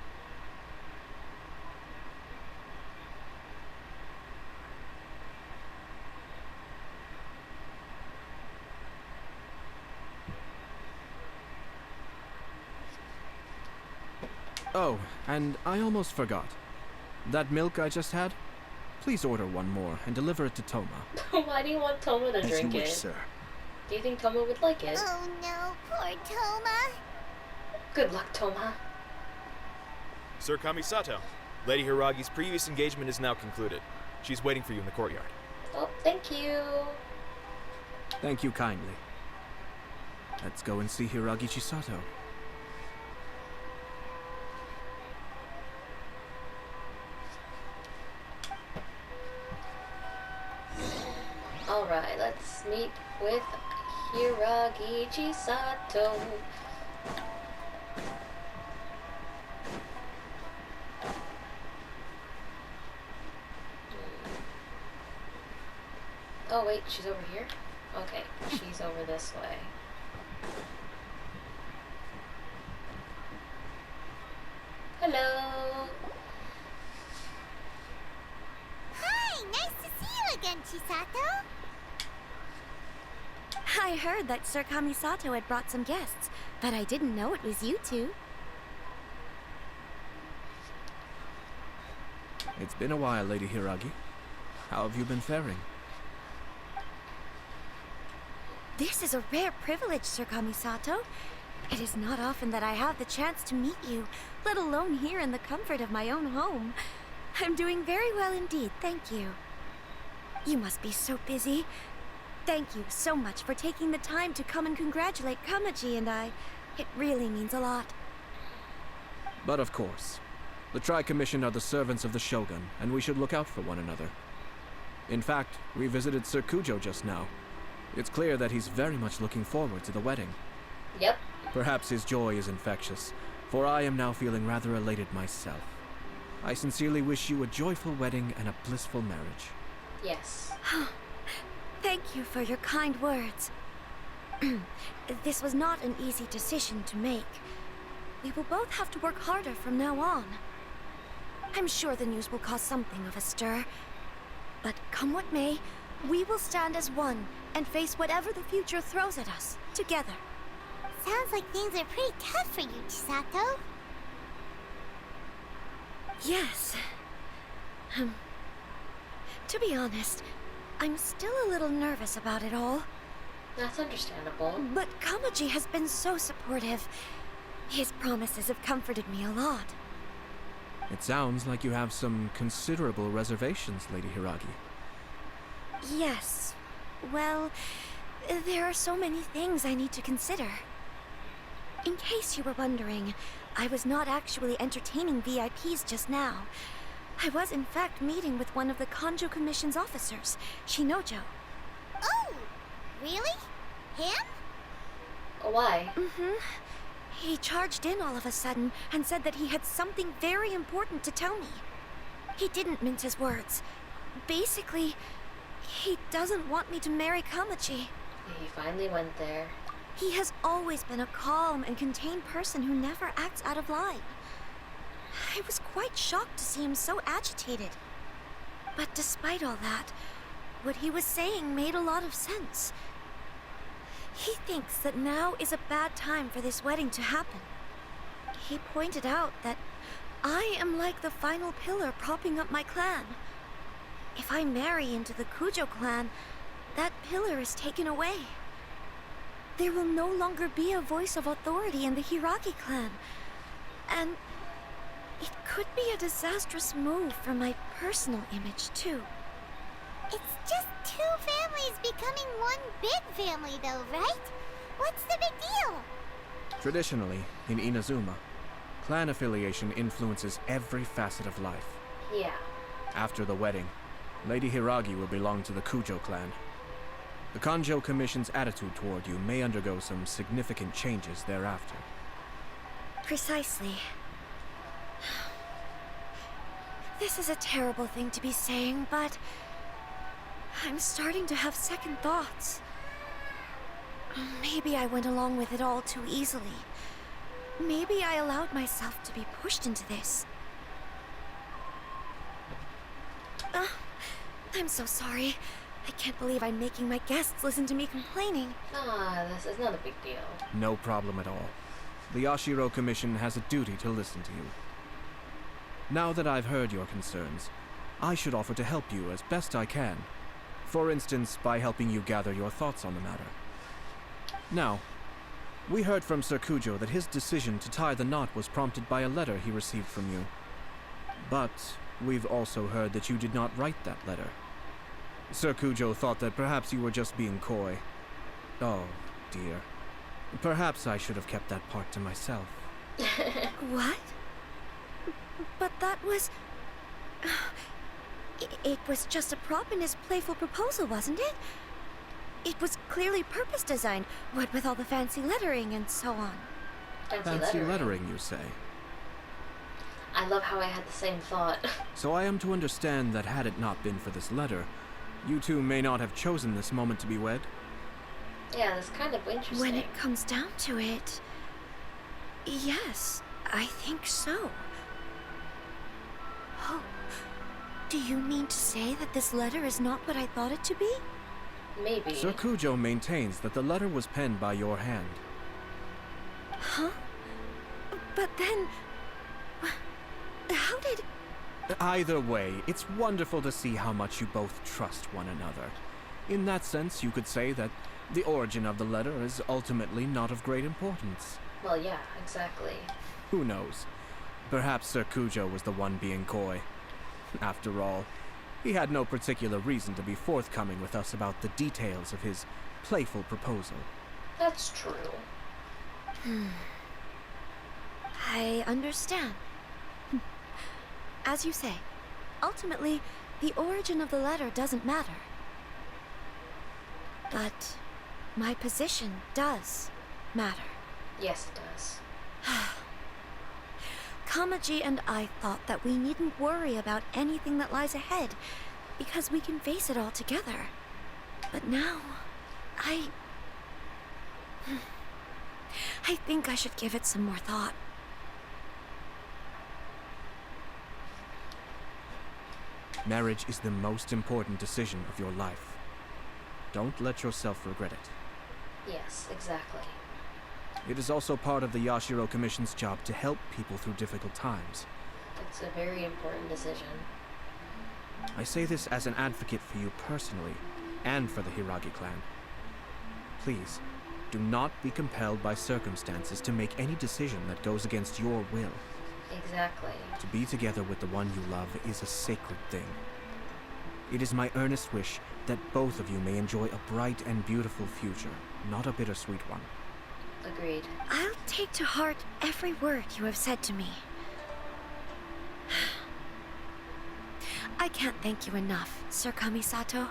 Oh, and I almost forgot. That milk I just had? Please order one more and deliver it to Toma. Why do you want Toma to As drink you wish, it? sir. Do you think Toma would like it? Oh no, poor Toma. Good luck, Toma. Sir Kamisato, Lady Hiragi's previous engagement is now concluded. She's waiting for you in the courtyard. Oh, thank you. Thank you kindly. Let's go and see Hiragi Chisato. Alright, let's meet with Hiragi Chisato. Oh wait, she's over here? Okay, she's over this way. Hello! Hi, nice to see you again, Chisato. I heard that Sir Kamisato had brought some guests, but I didn't know it was you two. It's been a while, Lady Hiragi. How have you been faring? This is a rare privilege, Sir Kamisato. It is not often that I have the chance to meet you, let alone here in the comfort of my own home. I'm doing very well indeed, thank you. You must be so busy. Thank you so much for taking the time to come and congratulate Kamaji and I. It really means a lot. But of course, the Tri-Commission are the servants of the Shogun, and we should look out for one another. In fact, we visited Sir Kujo just now. It's clear that he's very much looking forward to the wedding. Yep. Perhaps his joy is infectious, for I am now feeling rather elated myself. I sincerely wish you a joyful wedding and a blissful marriage. Yes. Thank you for your kind words. This was not an easy decision to make. We will both have to work harder from now on. I'm sure the news will cause something of a stir. But come what may, we will stand as one and face whatever the future throws at us, together. Sounds like things are pretty tough for you, Chisato. Yes. To be honest, I'm still a little nervous about it all. That's understandable. But Kamaji has been so supportive. His promises have comforted me a lot. It sounds like you have some considerable reservations, Lady Hiragi. Yes. Well, there are so many things I need to consider. In case you were wondering, I was not actually entertaining VIPs just now. I was in fact meeting with one of the Kanjo Commission's officers, Shinojo. Oh, really? Him? Why? He charged in all of a sudden and said that he had something very important to tell me. He didn't mince his words. Basically, he doesn't want me to marry Kamaji. He finally went there. He has always been a calm and contained person who never acts out of line. I was quite shocked to see him so agitated. But despite all that, what he was saying made a lot of sense. He thinks that now is a bad time for this wedding to happen. He pointed out that I am like the final pillar propping up my clan. If I marry into the Kujo clan, that pillar is taken away. There will no longer be a voice of authority in the Hiragi clan. And it could be a disastrous move for my personal image, too. It's just two families becoming one big family, though, right? What's the big deal? Traditionally, in Inazuma, clan affiliation influences every facet of life. Yeah. After the wedding, Lady Hiragi will belong to the Kujo clan. The Kanjo Commission's attitude toward you may undergo some significant changes thereafter. Precisely. This is a terrible thing to be saying, but I'm starting to have second thoughts. Maybe I went along with it all too easily. Maybe I allowed myself to be pushed into this. I'm so sorry. I can't believe I'm making my guests listen to me complaining. This is not a big deal. No problem at all. The Yashiro Commission has a duty to listen to you. Now that I've heard your concerns, I should offer to help you as best I can. For instance, by helping you gather your thoughts on the matter. Now, we heard from Sir Kujo that his decision to tie the knot was prompted by a letter he received from you. But we've also heard that you did not write that letter. Sir Kujo thought that perhaps you were just being coy. Oh, dear. Perhaps I should have kept that part to myself. What? But that was... It was just a prop in his playful proposal, wasn't it? It was clearly purpose designed, what with all the fancy lettering and so on. Fancy lettering, you say? I love how I had the same thought. So I am to understand that had it not been for this letter, you two may not have chosen this moment to be wed? Yeah, that's kind of interesting. When it comes down to it... Yes, I think so. Oh, do you mean to say that this letter is not what I thought it to be? Maybe. Sir Kujo maintains that the letter was penned by your hand. Huh? But then... How did... Either way, it's wonderful to see how much you both trust one another. In that sense, you could say that the origin of the letter is ultimately not of great importance. Well, yeah, exactly. Who knows? Perhaps Sir Kujo was the one being coy. After all, he had no particular reason to be forthcoming with us about the details of his playful proposal. That's true. I understand. As you say, ultimately, the origin of the letter doesn't matter. But my position does matter. Yes, it does. Kamaji and I thought that we needn't worry about anything that lies ahead, because we can face it all together. But now, I think I should give it some more thought. Marriage is the most important decision of your life. Don't let yourself regret it. Yes, exactly. It is also part of the Yashiro Commission's job to help people through difficult times. It's a very important decision. I say this as an advocate for you personally, and for the Hiragi clan. Please, do not be compelled by circumstances to make any decision that goes against your will. Exactly. To be together with the one you love is a sacred thing. It is my earnest wish that both of you may enjoy a bright and beautiful future, not a bittersweet one. Agreed. I'll take to heart every word you have said to me. I can't thank you enough, Sir Kamisato.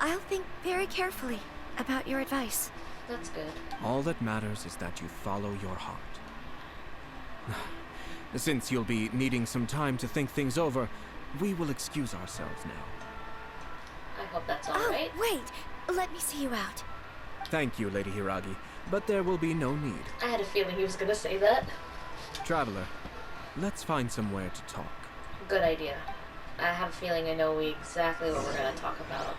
I'll think very carefully about your advice. That's good. All that matters is that you follow your heart. Since you'll be needing some time to think things over, we will excuse ourselves now. I hope that's alright. Oh, wait! Let me see you out. Thank you, Lady Hiragi, but there will be no need. I had a feeling he was gonna say that. Traveler, let's find somewhere to talk. Good idea. I have a feeling I know exactly what we're gonna talk about.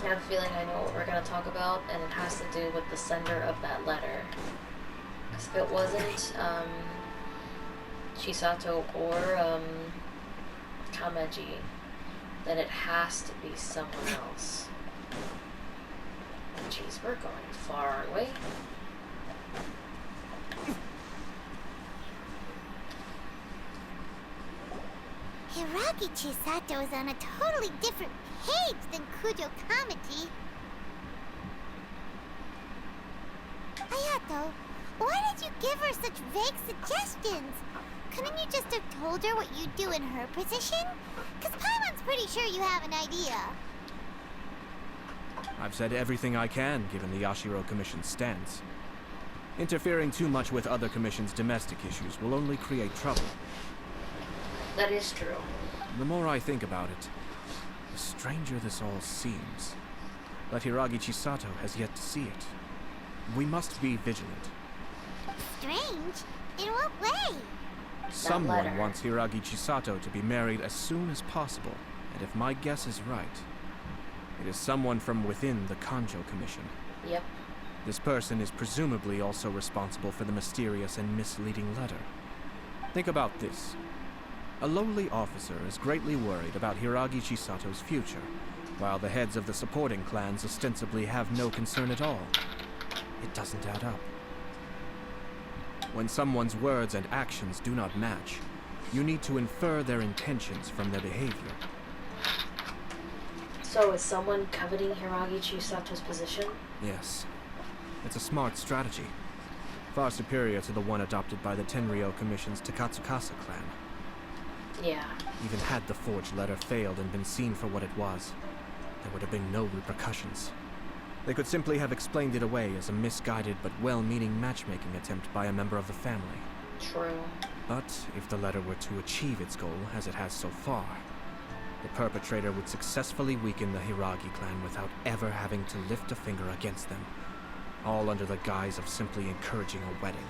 I have a feeling I know what we're gonna talk about, and it has to do with the sender of that letter. Because if it wasn't, Chisato or, Kamaji, then it has to be someone else. Jeez, we're going far, aren't we? Hiragi Chisato is on a totally different page than Kujo Kamaji. Ayato, why did you give her such vague suggestions? Couldn't you just have told her what you'd do in her position? Because Paimon's pretty sure you have an idea. I've said everything I can, given the Yashiro Commission's stance. Interfering too much with other commissions' domestic issues will only create trouble. That is true. The more I think about it, the stranger this all seems. But Hiragi Chisato has yet to see it. We must be vigilant. Strange? In what way? Someone wants Hiragi Chisato to be married as soon as possible, and if my guess is right, it is someone from within the Kanjo Commission. Yep. This person is presumably also responsible for the mysterious and misleading letter. Think about this. A lowly officer is greatly worried about Hiragi Chisato's future, while the heads of the supporting clans ostensibly have no concern at all. It doesn't add up. When someone's words and actions do not match, you need to infer their intentions from their behavior. So is someone coveting Hiragi Chisato's position? Yes. It's a smart strategy. Far superior to the one adopted by the Tenryou Commission's Takatsukasa clan. Yeah. Even had the forged letter failed and been seen for what it was, there would have been no repercussions. They could simply have explained it away as a misguided but well-meaning matchmaking attempt by a member of the family. True. But if the letter were to achieve its goal, as it has so far, the perpetrator would successfully weaken the Hiragi clan without ever having to lift a finger against them, all under the guise of simply encouraging a wedding.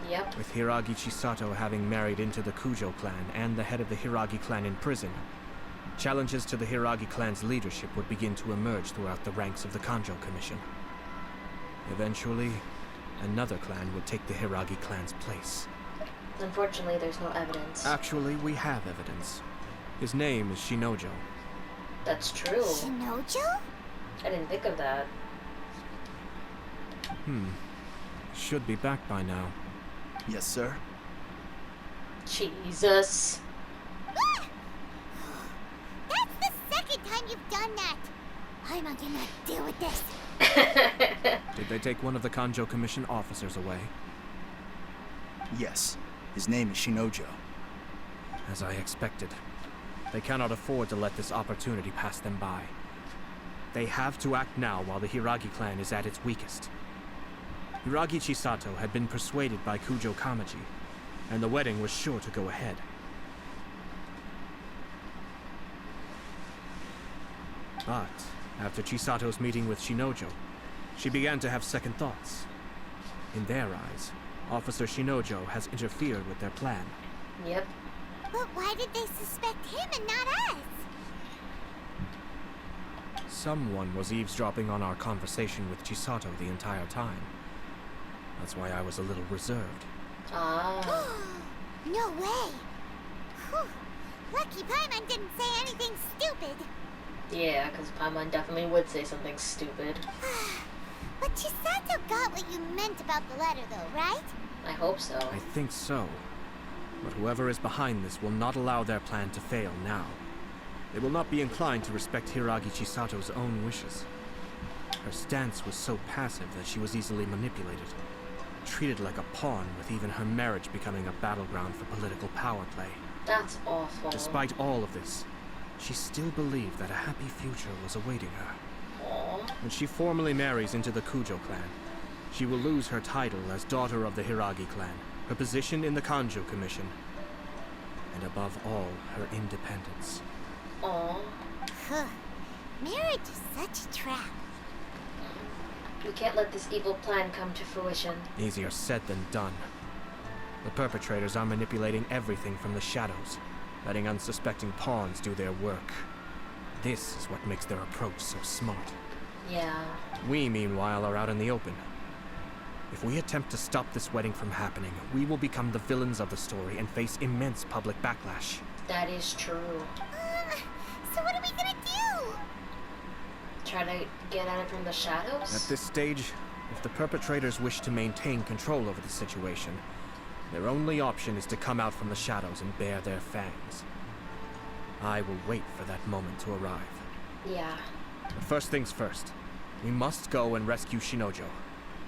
Yep. With Hiragi Chisato having married into the Kujo clan and the head of the Hiragi clan in prison, challenges to the Hiragi clan's leadership would begin to emerge throughout the ranks of the Kanjo Commission. Eventually, another clan would take the Hiragi clan's place. Unfortunately, there's no evidence. Actually, we have evidence. His name is Shinojo. That's true. Shinojo? I didn't think of that. Should be back by now. Yes, sir. Jesus. That's the second time you've done that. Paimon cannot deal with this. Did they take one of the Kanjo Commission officers away? Yes. His name is Shinojo. As I expected. They cannot afford to let this opportunity pass them by. They have to act now while the Hiragi clan is at its weakest. Hiragi Chisato had been persuaded by Kujo Kamaji, and the wedding was sure to go ahead. But after Chisato's meeting with Shinojo, she began to have second thoughts. In their eyes, Officer Shinojo has interfered with their plan. Yep. But why did they suspect him and not us? Someone was eavesdropping on our conversation with Chisato the entire time. That's why I was a little reserved. Ah. No way! Whew. Lucky Paimon didn't say anything stupid. Yeah, because Paimon definitely would say something stupid. But Chisato got what you meant about the letter, though, right? I hope so. I think so. But whoever is behind this will not allow their plan to fail now. They will not be inclined to respect Hiragi Chisato's own wishes. Her stance was so passive that she was easily manipulated. Treated like a pawn, with even her marriage becoming a battleground for political power play. That's awful. Despite all of this, she still believed that a happy future was awaiting her. Aww. When she formally marries into the Kujo clan, she will lose her title as daughter of the Hiragi clan, her position in the Kanjo Commission, and above all, her independence. Aww. Marriage is such a trap. We can't let this evil plan come to fruition. Easier said than done. The perpetrators are manipulating everything from the shadows, letting unsuspecting pawns do their work. This is what makes their approach so smart. Yeah. We, meanwhile, are out in the open. If we attempt to stop this wedding from happening, we will become the villains of the story and face immense public backlash. That is true. So what are we gonna do? Try to get at it from the shadows? At this stage, if the perpetrators wish to maintain control over the situation, their only option is to come out from the shadows and bare their fangs. I will wait for that moment to arrive. Yeah. But first things first, we must go and rescue Shinojo.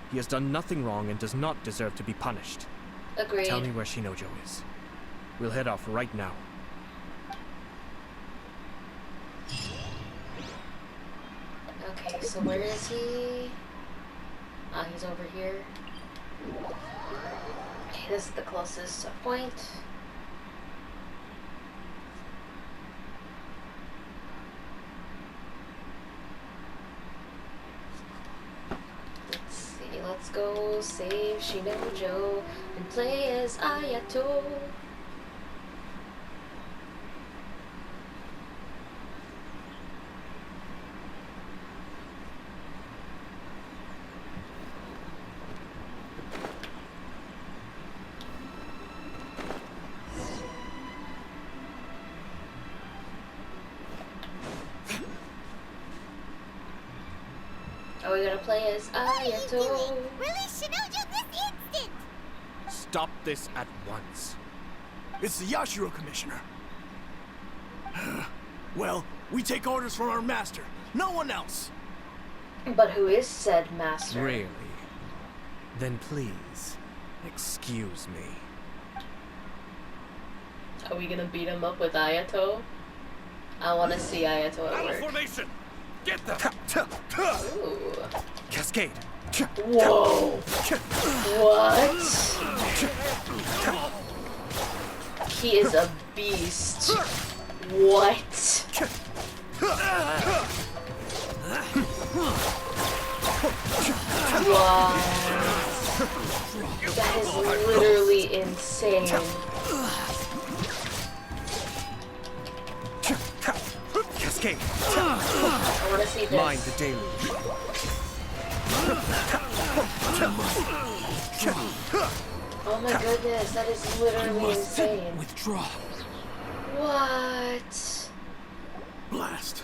He has done nothing wrong and does not deserve to be punished. Agreed. Tell me where Shinojo is. We'll head off right now. Okay, so where is he? Ah, he's over here. Okay, this is the closest point. Let's see, let's go save Shinojo and play as Ayato. Are we gonna play as Ayato? Release Shinojo this instant! Stop this at once. It's the Yashiro Commissioner. Well, we take orders from our master. No one else. But who is said master? Really? Then please, excuse me. Are we gonna beat him up with Ayato? I wanna see Ayato at work. Formation! Get them! Ooh. Cascade! Whoa! What? He is a beast. What? Wow. That is literally insane. Cascade! I wanna see this. Mind the deluge. Oh my goodness, that is literally insane. Withdraw. What? Blast.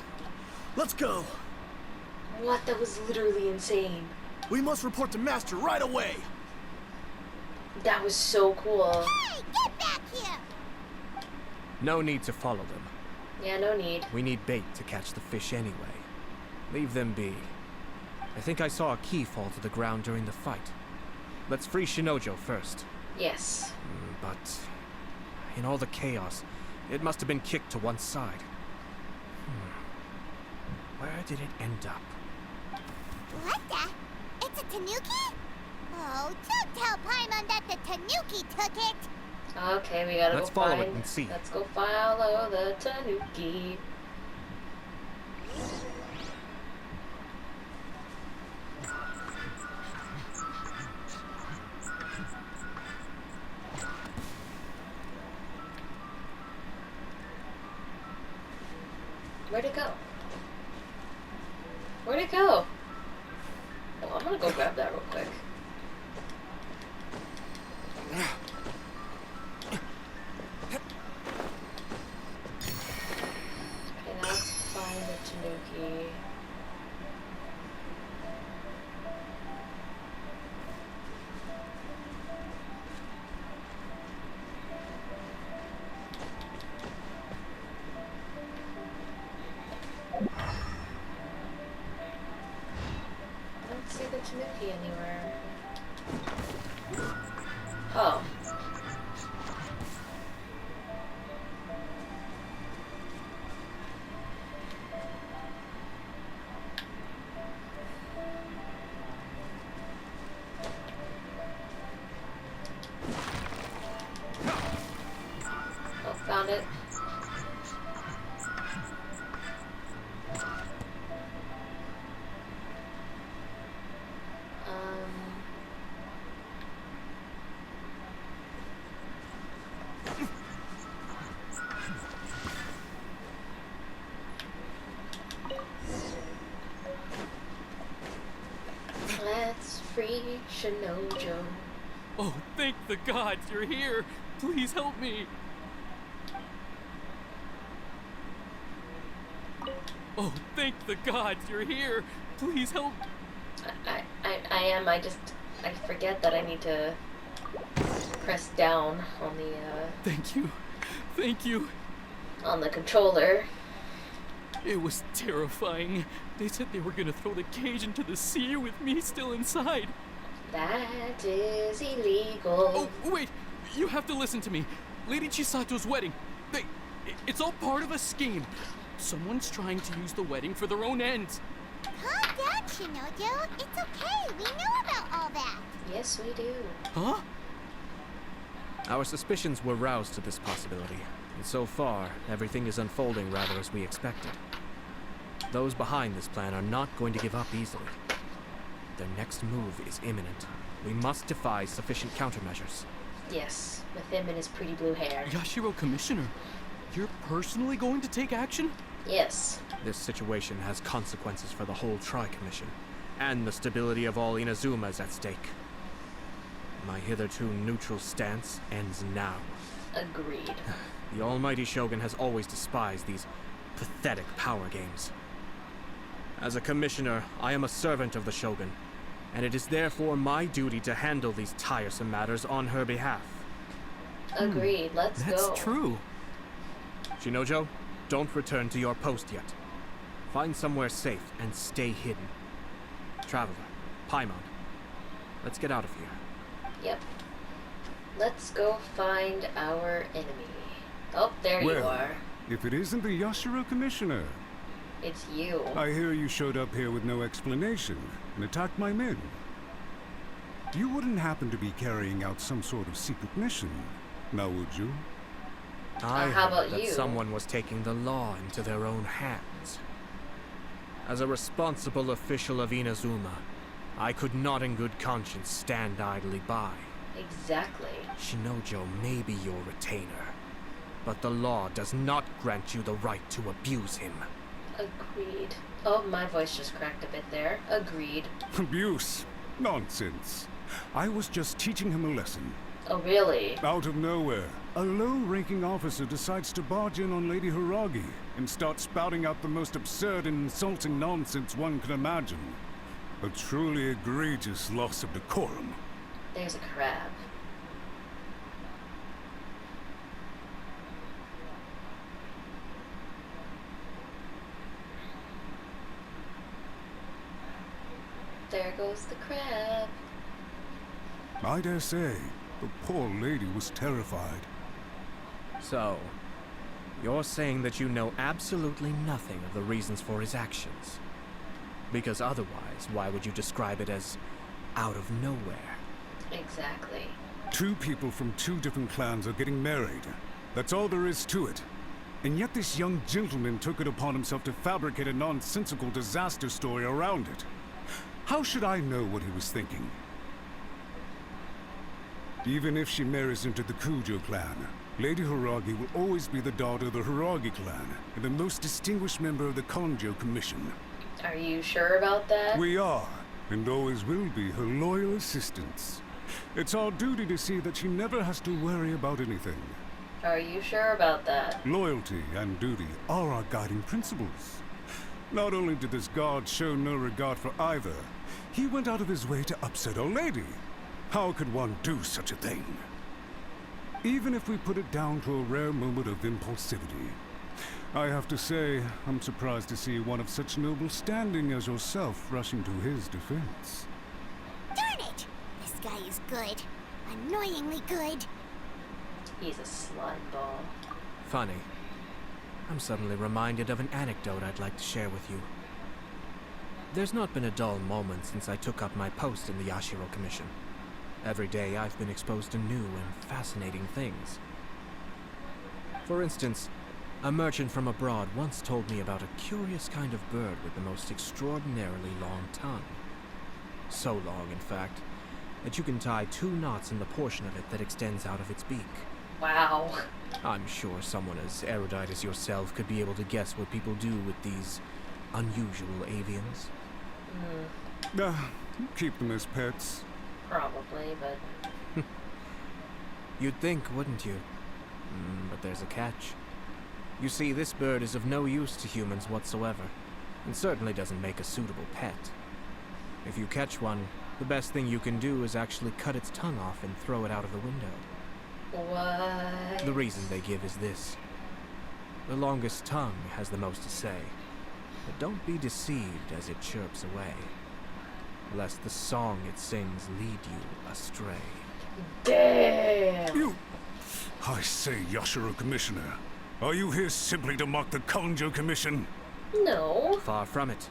Let's go. What? That was literally insane. We must report to Master right away. That was so cool. Hey, get back here! No need to follow them. Yeah, no need. We need bait to catch the fish anyway. Leave them be. I think I saw a key fall to the ground during the fight. Let's free Shinojo first. Yes. But in all the chaos, It must have been kicked to one side. Where did it end up? What the? It's a tanuki? Oh, don't tell Paimon that the tanuki took it! Okay, we gotta Let's go follow find. it and see. Let's go follow the tanuki. Where'd it go? Where'd it go? Oh, I'm gonna go grab that real quick. Okay, now let's find the tanuki. I don't see the tanuki anywhere. Oh. Oh, found it. Let's free Shinojo. Oh, thank the gods you're here! Please help me! Oh, thank the gods you're here! Please help! I am. I forget that I need to press down on the Thank you. Thank you. on the controller. It was terrifying. They said they were gonna throw the cage into the sea with me still inside. That is illegal. Oh, wait! You have to listen to me. Lady Chisato's wedding. It's all part of a scheme. Someone's trying to use the wedding for their own ends. Calm down, Shinojo. It's okay. We know about all that. Yes, we do. Huh? Our suspicions were roused to this possibility, and so far, everything is unfolding rather as we expected. Those behind this plan are not going to give up easily. Their next move is imminent. We must devise sufficient countermeasures. Yes, with him and his pretty blue hair. Yashiro Commissioner, you're personally going to take action? Yes. This situation has consequences for the whole Tri-Commission, and the stability of all Inazuma is at stake. My hitherto neutral stance ends now. Agreed. The almighty Shogun has always despised these pathetic power games. As a commissioner, I am a servant of the Shogun, and it is therefore my duty to handle these tiresome matters on her behalf. Agreed. Let's go. That's true. Shinojo, don't return to your post yet. Find somewhere safe and stay hidden. Traveler, Paimon, let's get out of here. Yep. Let's go find our enemy. Oh, there you Well, are. if it isn't the Yashiro Commissioner. It's you. I hear you showed up here with no explanation and attacked my men. You wouldn't happen to be carrying out some sort of secret mission, now would you? I how heard about that you? someone was taking the law into their own hands. As a responsible official of Inazuma, I could not in good conscience stand idly by. Exactly. Shinojo may be your retainer, but the law does not grant you the right to abuse him. Agreed. Oh, my voice just cracked a bit there. Agreed. Abuse? Nonsense. I was just teaching him a lesson. Oh, really? Out of nowhere, a low-ranking officer decides to barge in on Lady Hiragi and start spouting out the most absurd and insulting nonsense one can imagine. A truly egregious loss of decorum. There's a crab. There goes the crab. I dare say, the poor lady was terrified. So, You're saying that you know absolutely nothing of the reasons for his actions. Because otherwise, why would you describe it as out of nowhere? Exactly. Two people from two different clans are getting married. That's all there is to it. And yet this young gentleman took it upon himself to fabricate a nonsensical disaster story around it. How should I know what he was thinking? Even if she marries into the Kujo clan, Lady Hiragi will always be the daughter of the Hiragi clan and the most distinguished member of the Kanjo Commission. Are you sure about that? We are, and always will be, her loyal assistants. It's our duty to see that she never has to worry about anything. Are you sure about that? Loyalty and duty are our guiding principles. Not only did this guard show no regard for either, he went out of his way to upset our lady. How could one do such a thing? Even if we put it down to a rare moment of impulsivity, I have to say, I'm surprised to see one of such noble standing as yourself rushing to his defense. Darn it! This guy is good. Annoyingly good. He's a slime ball. Funny. I'm suddenly reminded of an anecdote I'd like to share with you. There's not been a dull moment since I took up my post in the Yashiro Commission. Every day I've been exposed to new and fascinating things. For instance, a merchant from abroad once told me about a curious kind of bird with the most extraordinarily long tongue. So long, in fact, that you can tie 2 knots in the portion of it that extends out of its beak. Wow. I'm sure someone as erudite as yourself could be able to guess what people do with these unusual avians. Keep them as pets. Probably, but... You'd think, wouldn't you? But there's a catch. You see, this bird is of no use to humans whatsoever, and certainly doesn't make a suitable pet. If you catch one, the best thing you can do is actually cut its tongue off and throw it out of the window. What? The reason they give is this. The longest tongue has the most to say. But don't be deceived as it chirps away, lest the song it sings lead you astray. Damn! I say, Yashiro Commissioner, are you here simply to mock the Kanjo Commission? No. Far from it.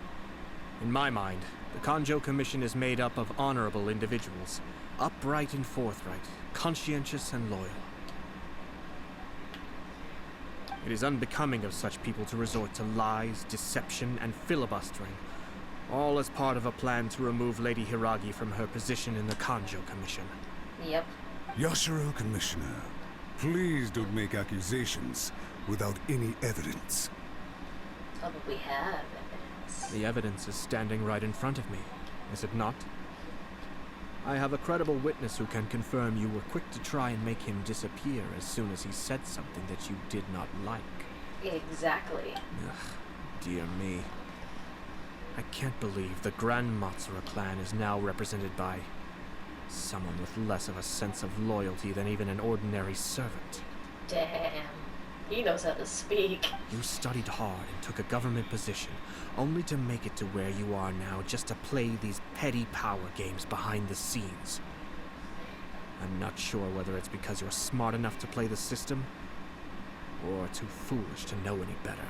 In my mind, the Kanjo Commission is made up of honorable individuals, upright and forthright, conscientious and loyal. It is unbecoming of such people to resort to lies, deception, and filibustering, all as part of a plan to remove Lady Hiragi from her position in the Kanjo Commission. Yep. Yashiro Commissioner, please don't make accusations without any evidence. Oh, but we have evidence. The evidence is standing right in front of me, is it not? I have a credible witness who can confirm you were quick to try and make him disappear as soon as he said something that you did not like. Exactly. Ugh, dear me. I can't believe the Grand Matsura clan is now represented by someone with less of a sense of loyalty than even an ordinary servant. Damn. He knows how to speak. You studied hard and took a government position, only to make it to where you are now just to play these petty power games behind the scenes. I'm not sure whether it's because you're smart enough to play the system, or too foolish to know any better.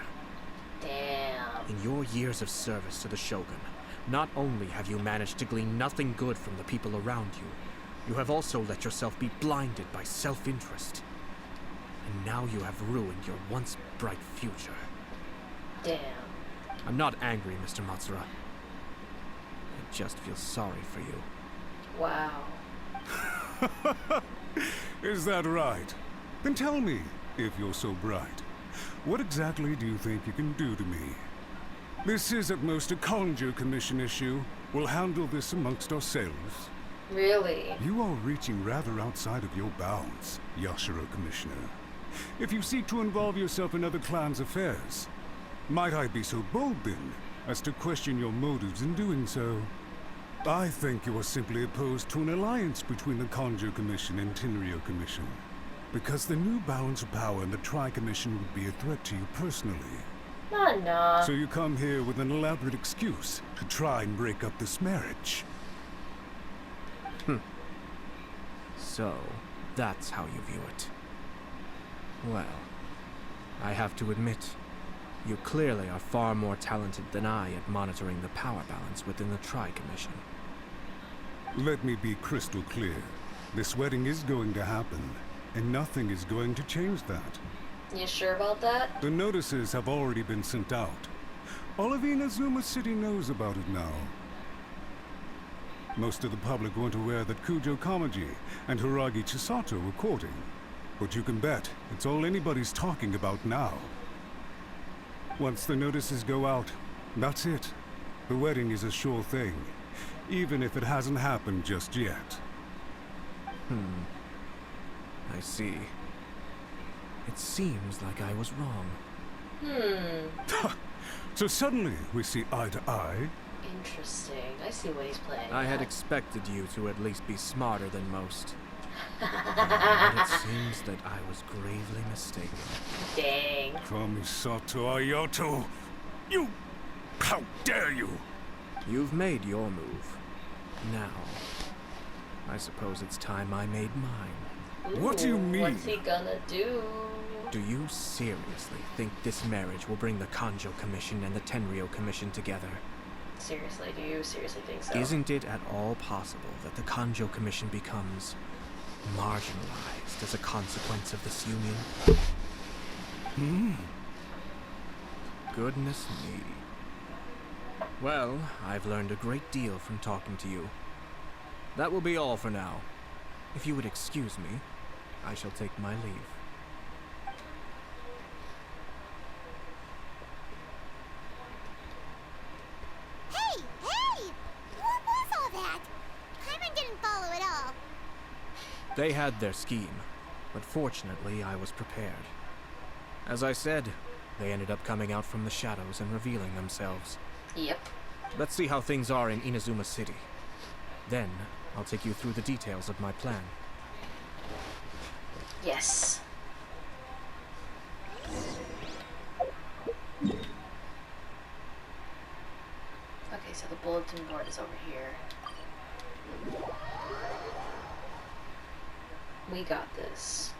Damn. In your years of service to the Shogun, not only have you managed to glean nothing good from the people around you, you have also let yourself be blinded by self-interest. And now you have ruined your once bright future. Damn. I'm not angry, Mr. Matsura. I just feel sorry for you. Wow. Is that right? Then tell me, if you're so bright, what exactly do you think you can do to me? This is at most a Kanjo Commission issue. We'll handle this amongst ourselves. Really? You are reaching rather outside of your bounds, Yashiro Commissioner. If you seek to involve yourself in other clans' affairs, might I be so bold then, as to question your motives in doing so? I think you are simply opposed to an alliance between the Kanjo Commission and Tenryo Commission, because the new balance of power in the Tri-Commission would be a threat to you personally. Nah. So you come here with an elaborate excuse to try and break up this marriage. So, that's how you view it. Well, I have to admit, you clearly are far more talented than I at monitoring the power balance within the Tri-Commission. Let me be crystal clear. This wedding is going to happen, and nothing is going to change that. You sure about that? The notices have already been sent out. All of Inazuma City knows about it now. Most of the public weren't aware that Kujo Kamaji and Hiragi Chisato were courting. But you can bet it's all anybody's talking about now. Once the notices go out, that's it. The wedding is a sure thing, even if it hasn't happened just yet. I see. It seems like I was wrong. So suddenly we see eye to eye. Interesting. I see what he's playing. I had expected you to at least be smarter than most. But it seems that I was gravely mistaken. Dang. Kamisato Ayato! You! How dare you! You've made your move. Now, I suppose it's time I made mine. Ooh, what do you mean? What's he gonna do? Do you seriously think this marriage will bring the Kanjo Commission and the Tenryou Commission together? Seriously, do you seriously think so? Isn't it at all possible that the Kanjo Commission becomes marginalized as a consequence of this union? Goodness me. Well, I've learned a great deal from talking to you. That will be all for now. If you would excuse me, I shall take my leave. Hey! What was all that? Paimon didn't follow at all. They had their scheme, but fortunately I was prepared. As I said, they ended up coming out from the shadows and revealing themselves. Yep. Let's see how things are in Inazuma City. Then, I'll take you through the details of my plan. Yes. Okay, so the bulletin board is over here. We got this.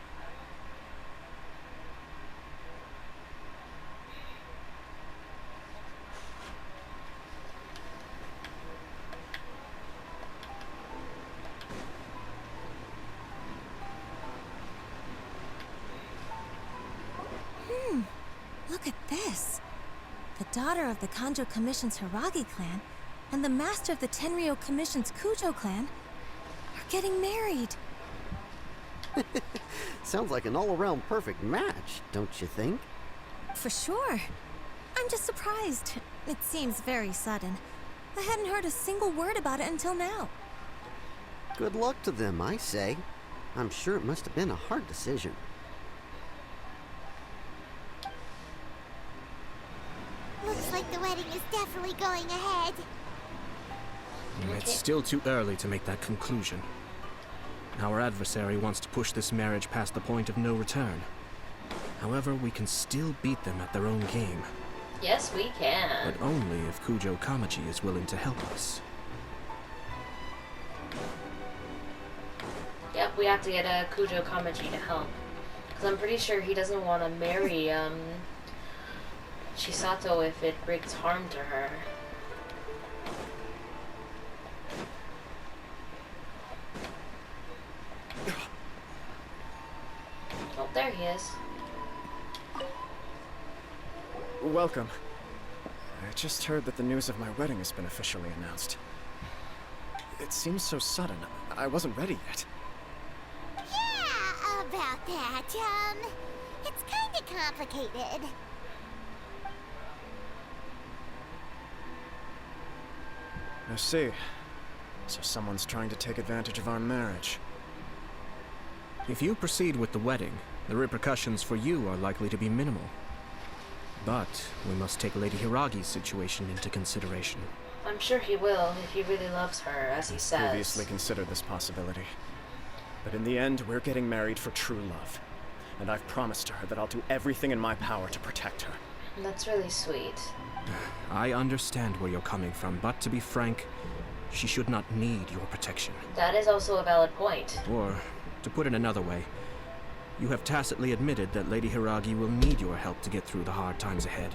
Look at this. The daughter of the Kanjo Commission's Hiragi clan and the master of the Tenryou Commission's Kujo clan are getting married. Sounds like an all-around perfect match, don't you think? For sure. I'm just surprised. It seems very sudden. I hadn't heard a single word about it until now. Good luck to them, I say. I'm sure it must have been a hard decision. Looks like the wedding is definitely going ahead. It's still too early to make that conclusion. Our adversary wants to push this marriage past the point of no return. However, we can still beat them at their own game. Yes, we can. But only if Kujo Kamaji is willing to help us. Yep, we have to get Kujo Kamaji to help. Because I'm pretty sure he doesn't want to marry Chisato if it brings harm to her. Oh, there he is. Welcome. I just heard that the news of my wedding has been officially announced. It seems so sudden. I wasn't ready yet. Yeah, about that. It's kinda complicated. I see. So someone's trying to take advantage of our marriage. If you proceed with the wedding, the repercussions for you are likely to be minimal. But we must take Lady Hiragi's situation into consideration. I'm sure he will, if he really loves her, as he says. Previously considered this possibility. But in the end, we're getting married for true love. And I've promised her that I'll do everything in my power to protect her. That's really sweet. I understand where you're coming from, but to be frank, she should not need your protection. That is also a valid point. Or, to put it another way, You have tacitly admitted that Lady Hiragi will need your help to get through the hard times ahead,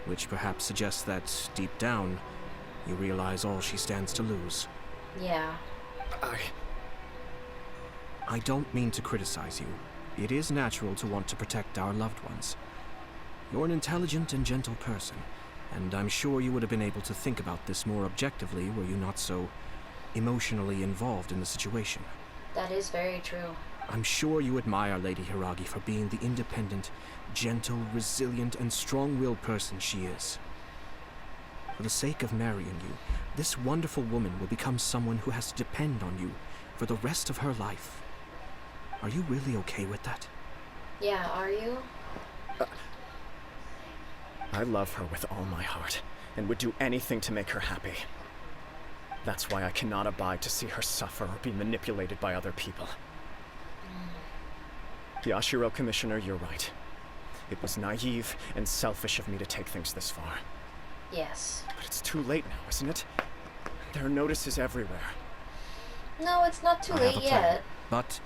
which perhaps suggests that, deep down, you realize all she stands to lose. Yeah. I don't mean to criticize you. It is natural to want to protect our loved ones. You're an intelligent and gentle person, and I'm sure you would have been able to think about this more objectively were you not so emotionally involved in the situation. That is very true. I'm sure you admire Lady Hiragi for being the independent, gentle, resilient, and strong-willed person she is. For the sake of marrying you, this wonderful woman will become someone who has to depend on you for the rest of her life. Are you really okay with that? Yeah, are you? I love her with all my heart, and would do anything to make her happy. That's why I cannot abide to see her suffer or be manipulated by other people. Yashiro, Commissioner, you're right. It was naive and selfish of me to take things this far. Yes. But it's too late now, isn't it? There are notices everywhere. No, it's not too late yet. But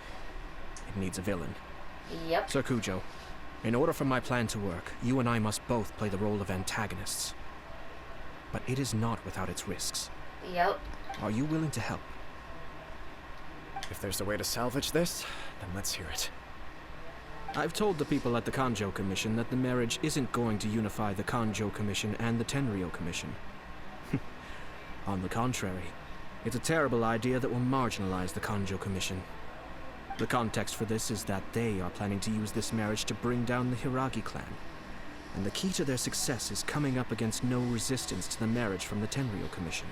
it needs a villain. Yep. Sir Kujo, in order for my plan to work, you and I must both play the role of antagonists. But it is not without its risks. Yep. Are you willing to help? If there's a way to salvage this, then let's hear it. I've told the people at the Kanjo Commission that the marriage isn't going to unify the Kanjo Commission and the Tenryou Commission. On the contrary, it's a terrible idea that will marginalize the Kanjo Commission. The context for this is that they are planning to use this marriage to bring down the Hiragi clan. And the key to their success is coming up against no resistance to the marriage from the Tenryou Commission.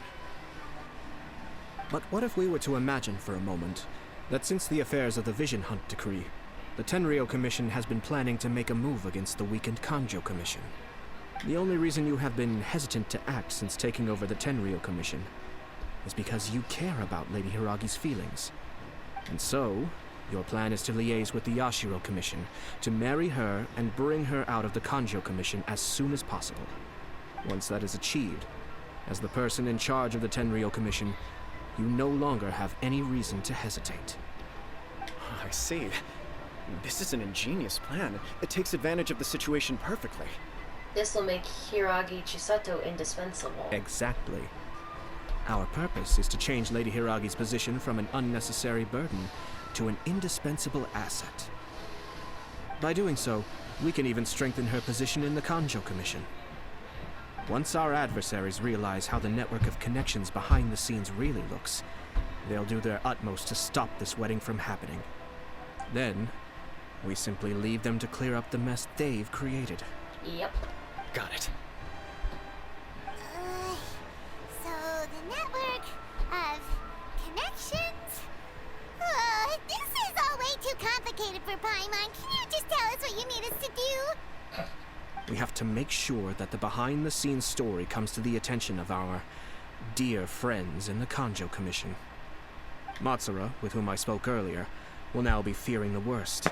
But what if we were to imagine for a moment that since the affairs of the Vision Hunt Decree, the Tenryou Commission has been planning to make a move against the weakened Kanjo Commission. The only reason you have been hesitant to act since taking over the Tenryou Commission is because you care about Lady Hiragi's feelings. And so, your plan is to liaise with the Yashiro Commission to marry her and bring her out of the Kanjo Commission as soon as possible. Once that is achieved, as the person in charge of the Tenryou Commission, you no longer have any reason to hesitate. I see. This is an ingenious plan. It takes advantage of the situation perfectly. This will make Hiragi Chisato indispensable. Exactly. Our purpose is to change Lady Hiragi's position from an unnecessary burden to an indispensable asset. By doing so, we can even strengthen her position in the Kanjo Commission. Once our adversaries realize how the network of connections behind the scenes really looks, they'll do their utmost to stop this wedding from happening. Then, we simply leave them to clear up the mess they've created. Yep. Got it. So the network of connections? This is all way too complicated for Paimon. Can you just tell us what you need us to do? We have to make sure that the behind-the-scenes story comes to the attention of our dear friends in the Kanjo Commission. Matsura, with whom I spoke earlier, will now be fearing the worst.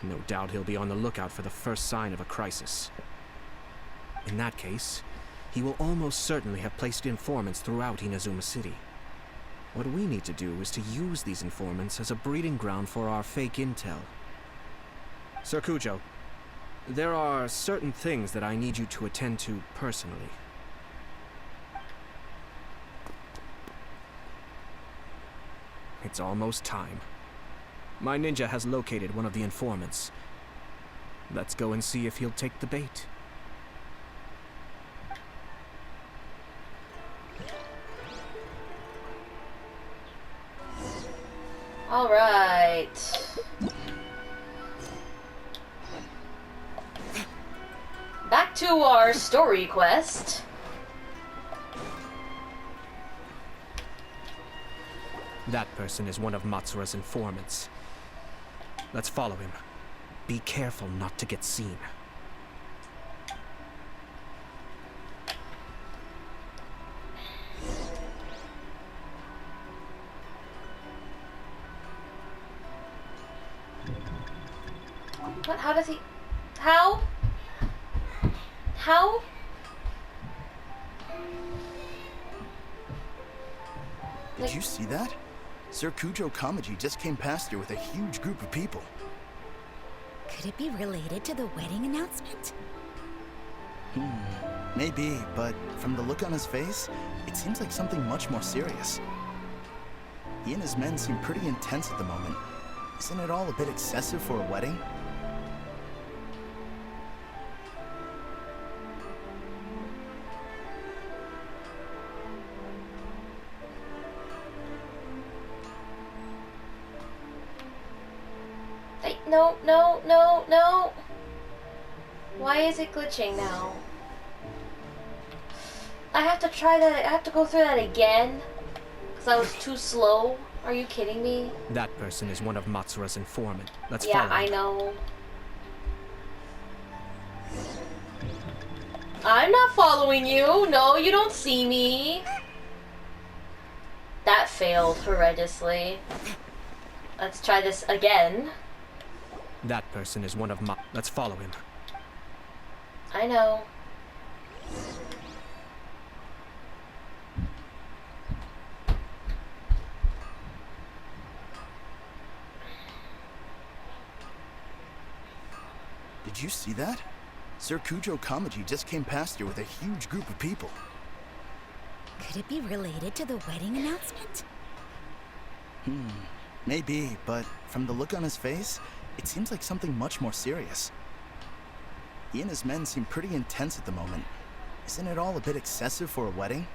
No doubt he'll be on the lookout for the first sign of a crisis. In that case, he will almost certainly have placed informants throughout Inazuma City. What we need to do is to use these informants as a breeding ground for our fake intel. Sir Kujo, there are certain things that I need you to attend to personally. It's almost time. My ninja has located one of the informants. Let's go and see if he'll take the bait. All right. Back to our story quest. That person is one of Matsura's informants. Let's follow him. Be careful not to get seen. What? How does he... How? How? Did you see that? Sir Kujo Kamaji just came past here with a huge group of people. Could it be related to the wedding announcement? Maybe, but from the look on his face, it seems like something much more serious. He and his men seem pretty intense at the moment. Isn't it all a bit excessive for a wedding? Hey, no, no, no, no! Why is it glitching now? I have to try that. I have to go through that again? Because I was too slow? Are you kidding me? That person is one of Matsura's informant. Let's Yeah, follow I him. know. I'm not following you. No, you don't see me. That failed horrendously. Let's try this again. That person is one of Let's follow him. I know. Did you see that? Sir Kujo Kamaji just came past here with a huge group of people. Could it be related to the wedding announcement? Maybe, but from the look on his face, it seems like something much more serious. He and his men seem pretty intense at the moment. Isn't it all a bit excessive for a wedding?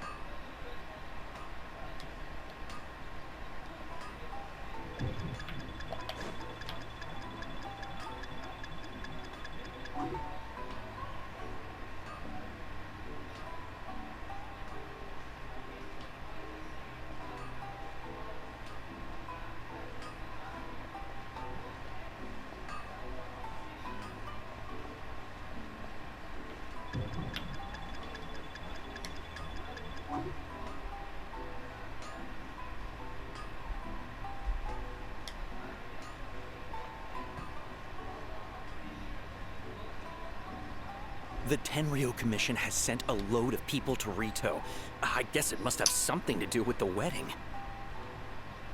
The Tenryo Commission has sent a load of people to Rito. I guess it must have something to do with the wedding.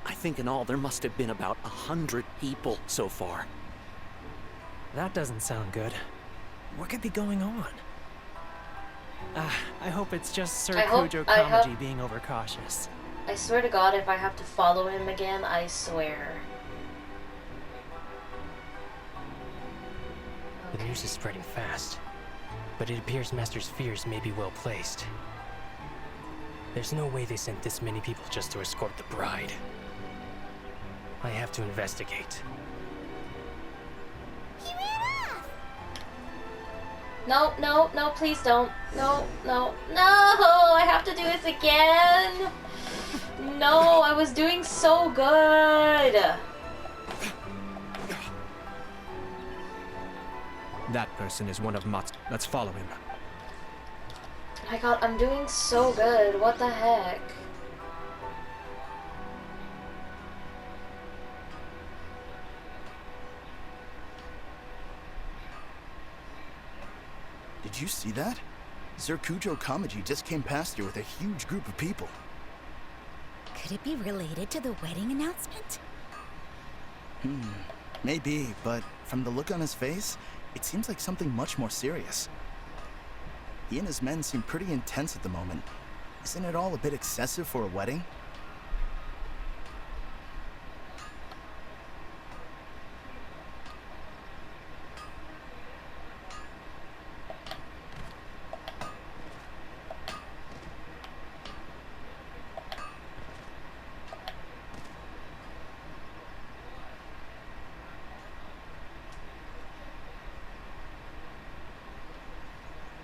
I think in all there must have been about 100 people so far. That doesn't sound good. What could be going on? I hope it's just Sir Kujo Kamaji being overcautious. I swear to God, if I have to follow him again, I swear. The news is spreading fast, but it appears Master's fears may be well placed. There's no way they sent this many people just to escort the bride. I have to investigate. No, no, no, please don't. No, no, no! I have to do this again! No, I was doing so good! That person is one of Let's follow him. My God, I'm doing so good. What the heck? Did you see that? Sir Kujo Kamaji just came past here with a huge group of people. Could it be related to the wedding announcement? Maybe, but from the look on his face, it seems like something much more serious. He and his men seem pretty intense at the moment. Isn't it all a bit excessive for a wedding?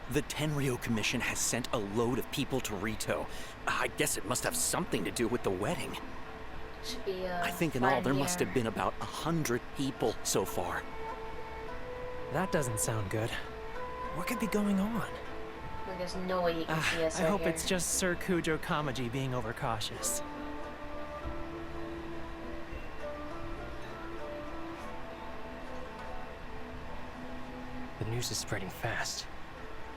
The Tenryo Commission has sent a load of people to Rito. I guess it must have something to do with the wedding. Should be, I think in all there must have been about 100 people so far. That doesn't sound good. What could be going on? Like, there's no way you can see us I right hope here. it's just Sir Kujo Kamaji being overcautious. The news is spreading fast,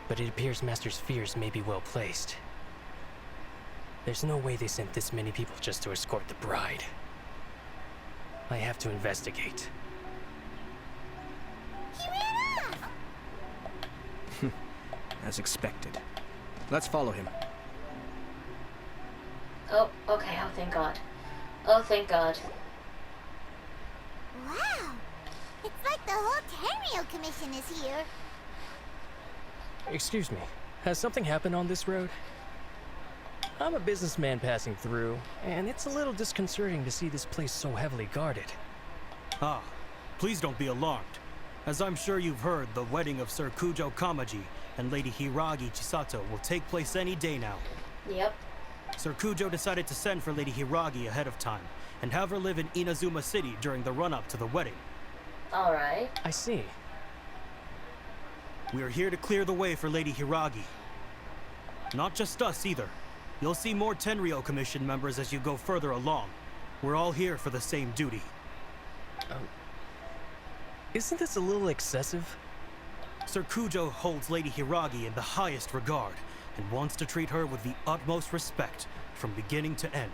but it appears Master's fears may be well placed. There's no way they sent this many people just to escort the bride. I have to investigate. as expected. Let's follow him. Oh, okay. Oh, thank God. Oh, thank God. Wow! It's like the whole Tenryo Commission is here. Excuse me, has something happened on this road? I'm a businessman passing through, and it's a little disconcerting to see this place so heavily guarded. Ah, please don't be alarmed. As I'm sure you've heard, the wedding of Sir Kujo Kamaji and Lady Hiragi Chisato will take place any day now. Yep. Sir Kujo decided to send for Lady Hiragi ahead of time and have her live in Inazuma City during the run-up to the wedding. Alright. I see. We are here to clear the way for Lady Hiragi. Not just us either. You'll see more Tenryo Commission members as you go further along. We're all here for the same duty. Isn't this a little excessive? Sir Kujo holds Lady Hiragi in the highest regard and wants to treat her with the utmost respect from beginning to end.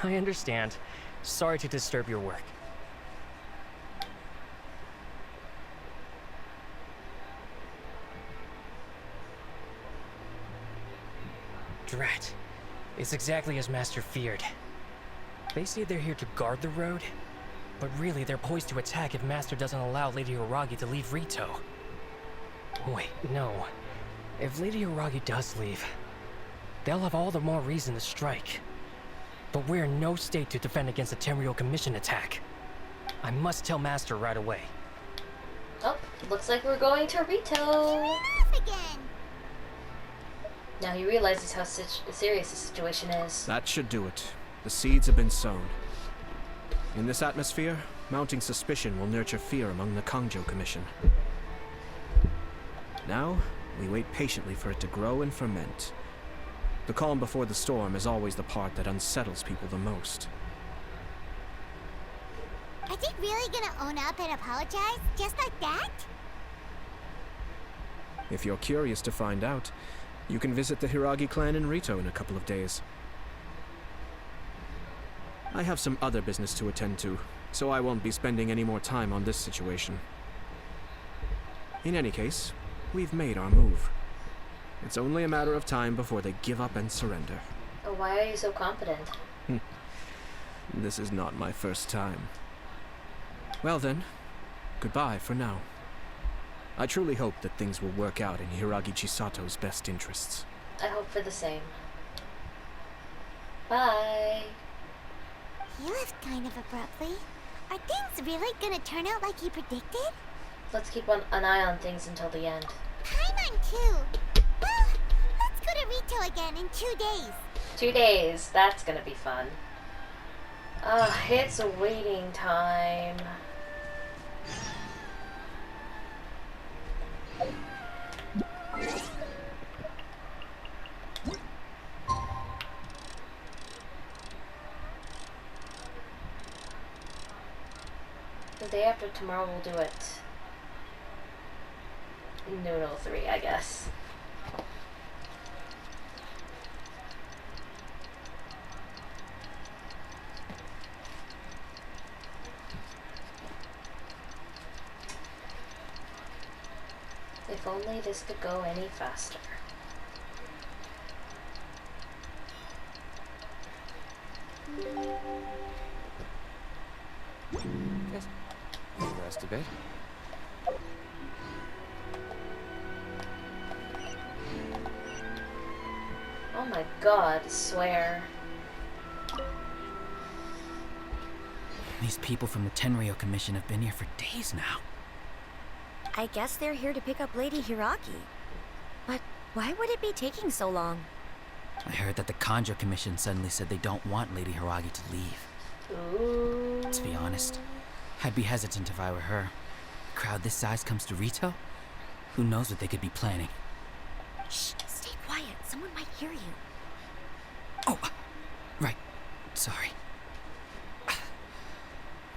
I understand. Sorry to disturb your work. Drat. It's exactly as Master feared. They say they're here to guard the road, but really they're poised to attack if Master doesn't allow Lady Hiragi to leave Rito. Wait, no. If Lady Hiragi does leave, they'll have all the more reason to strike. But we're in no state to defend against a Tenryo Commission attack. I must tell Master right away. Oh, looks like we're going to Rito. Again. Now he realizes how serious the situation is. That should do it. The seeds have been sown. In this atmosphere, mounting suspicion will nurture fear among the Kangjo Commission. Now, we wait patiently for it to grow and ferment. The calm before the storm is always the part that unsettles people the most. Are they really gonna own up and apologize, just like that? If you're curious to find out, you can visit the Hiragi clan in Rito in a couple of days. I have some other business to attend to, so I won't be spending any more time on this situation. In any case, we've made our move. It's only a matter of time before they give up and surrender. Oh, why are you so confident? This is not my first time. Well then, goodbye for now. I truly hope that things will work out in Hiragi Chisato's best interests. I hope for the same. Bye. He left kind of abruptly. Are things really gonna turn out like he predicted? Let's keep an eye on things until the end. Paimon too. Well, let's go to Rito again in 2 days. 2 days. That's gonna be fun. It's waiting time. The day after tomorrow we'll do it. Noodle 3, I guess. If only this could go any faster. Yes. Rest a bit. Oh my god, I swear. These people from the Tenryo Commission have been here for days now. I guess they're here to pick up Lady Hiragi. But why would it be taking so long? I heard that the Kangjo Commission suddenly said they don't want Lady Hiragi to leave. Ooh. To be honest, I'd be hesitant if I were her. A crowd this size comes to Rito? Who knows what they could be planning? Shh, stay quiet. Someone might hear you. Oh, right. Sorry.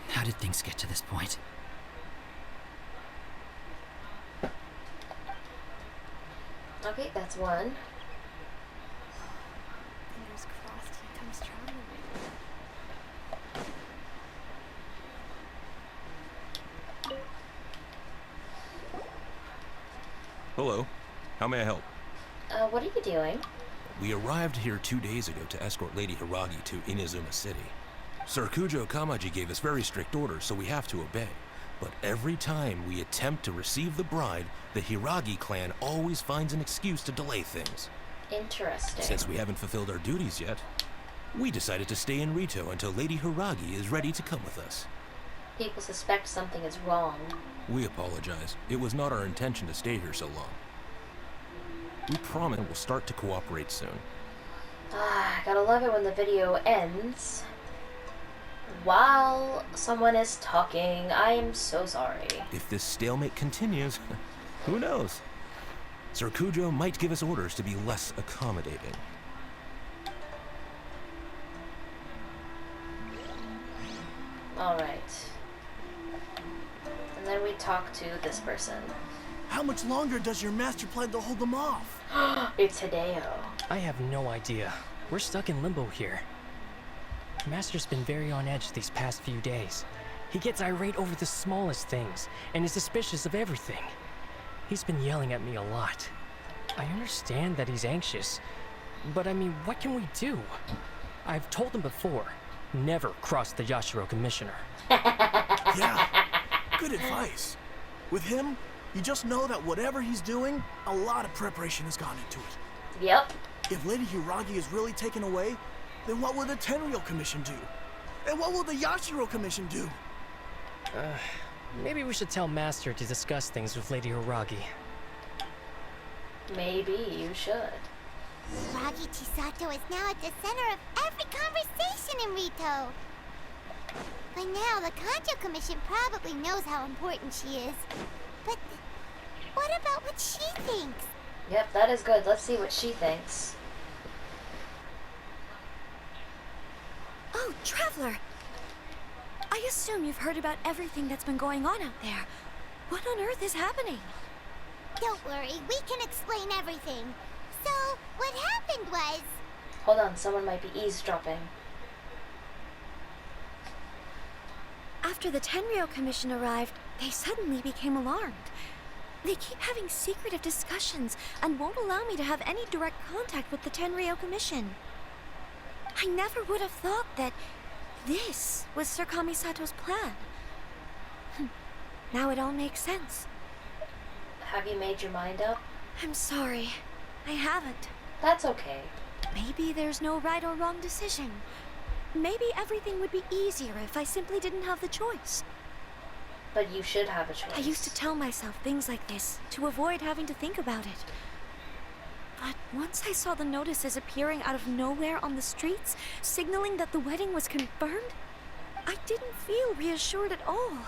How did things get to this point? Okay, that's one. Fingers crossed he comes strong. Hello. How may I help? What are you doing? We arrived here 2 days ago to escort Lady Hiragi to Inazuma City. Sir Kujo Kamaji gave us very strict orders, so we have to obey. But every time we attempt to receive the bride, the Hiragi clan always finds an excuse to delay things. Interesting. Since we haven't fulfilled our duties yet, we decided to stay in Rito until Lady Hiragi is ready to come with us. People suspect something is wrong. We apologize. It was not our intention to stay here so long. We promise we'll start to cooperate soon. Gotta love it when the video ends while someone is talking. I am so sorry. If this stalemate continues, who knows? Sir Kujo might give us orders to be less accommodating. Alright. And then we talk to this person. How much longer does your master plan to hold them off? It's Hideo. I have no idea. We're stuck in limbo here. Master's been very on edge these past few days. He gets irate over the smallest things, and is suspicious of everything. He's been yelling at me a lot. I understand that he's anxious, but I mean, what can we do? I've told him before, never cross the Yashiro Commissioner. Yeah, good advice. With him, you just know that whatever he's doing, a lot of preparation has gone into it. Yep. If Lady Hiragi is really taken away, then what will the Tenryou Commission do? And what will the Yashiro Commission do? Maybe we should tell Master to discuss things with Lady Hiragi. Maybe you should. Hiragi Chisato is now at the center of every conversation in Rito. By now, the Kanjo Commission probably knows how important she is. But what about what she thinks? Yep, that is good. Let's see what she thinks. Oh, Traveler! I assume you've heard about everything that's been going on out there. What on earth is happening? Don't worry, we can explain everything. So, what happened was... Hold on, someone might be eavesdropping. After the Tenryou Commission arrived, they suddenly became alarmed. They keep having secretive discussions and won't allow me to have any direct contact with the Tenryou Commission. I never would have thought that this was Sir Kamisato's plan. Now it all makes sense. Have you made your mind up? I'm sorry. I haven't. That's okay. Maybe there's no right or wrong decision. Maybe everything would be easier if I simply didn't have the choice. But you should have a choice. I used to tell myself things like this to avoid having to think about it. But once I saw the notices appearing out of nowhere on the streets, signaling that the wedding was confirmed, I didn't feel reassured at all.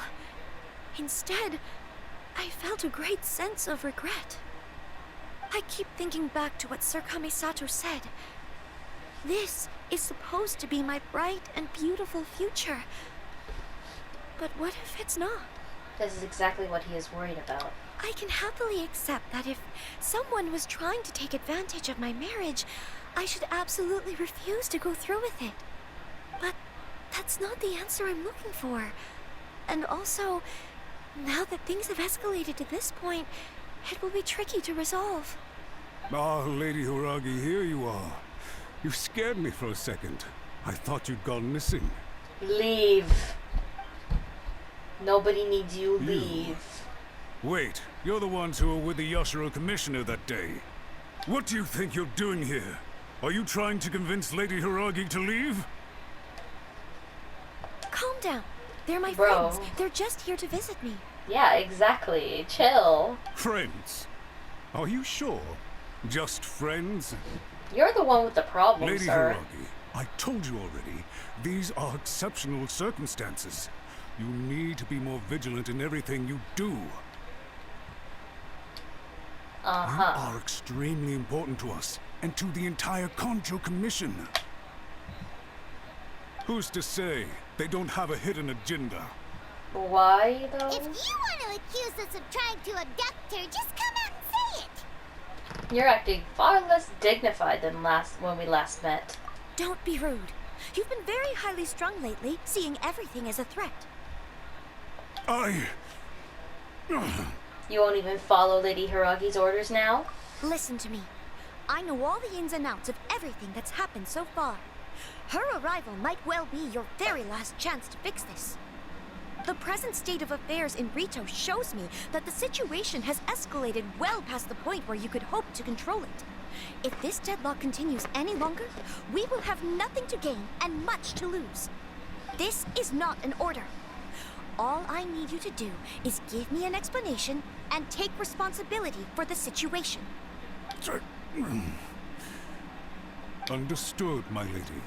Instead, I felt a great sense of regret. I keep thinking back to what Sir Kamisato said. This is supposed to be my bright and beautiful future. But what if it's not? This is exactly what he is worried about. I can happily accept that if someone was trying to take advantage of my marriage, I should absolutely refuse to go through with it. But that's not the answer I'm looking for. And also, now that things have escalated to this point, it will be tricky to resolve. Ah, Lady Hiragi, here you are. You scared me for a second. I thought you'd gone missing. Leave. Nobody needs you. Leave. Wait, you're the ones who were with the Yashiro Commissioner that day. What do you think you're doing here? Are you trying to convince Lady Hiragi to leave? Calm down. They're my Bro. friends. They're just here to visit me. Yeah, exactly. Chill. Friends? Are you sure? Just friends? You're the one with the problem, Lady sir. Hiragi, I told you already, these are exceptional circumstances. You need to be more vigilant in everything you do. You are extremely important to us, and to the entire Kanjo Commission. Who's to say they don't have a hidden agenda? Why, though? If you want to accuse us of trying to abduct her, just come out and say it! You're acting far less dignified than when we last met. Don't be rude. You've been very highly strung lately, seeing everything as a threat. You won't even follow Lady Hiragi's orders now? Listen to me. I know all the ins and outs of everything that's happened so far. Her arrival might well be your very last chance to fix this. The present state of affairs in Rito shows me that the situation has escalated well past the point where you could hope to control it. If this deadlock continues any longer, we will have nothing to gain and much to lose. This is not an order. All I need you to do is give me an explanation and take responsibility for the situation. Understood, my lady.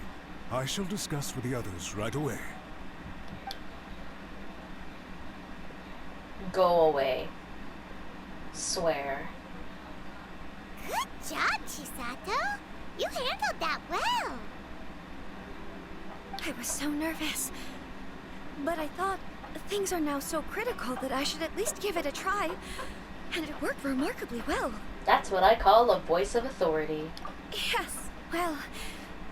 I shall discuss with the others right away. Go away. Swear. Good job, Chisato. You handled that well. I was so nervous. But I thought things are now so critical that I should at least give it a try. And it worked remarkably well. That's what I call a voice of authority. Yes. Well,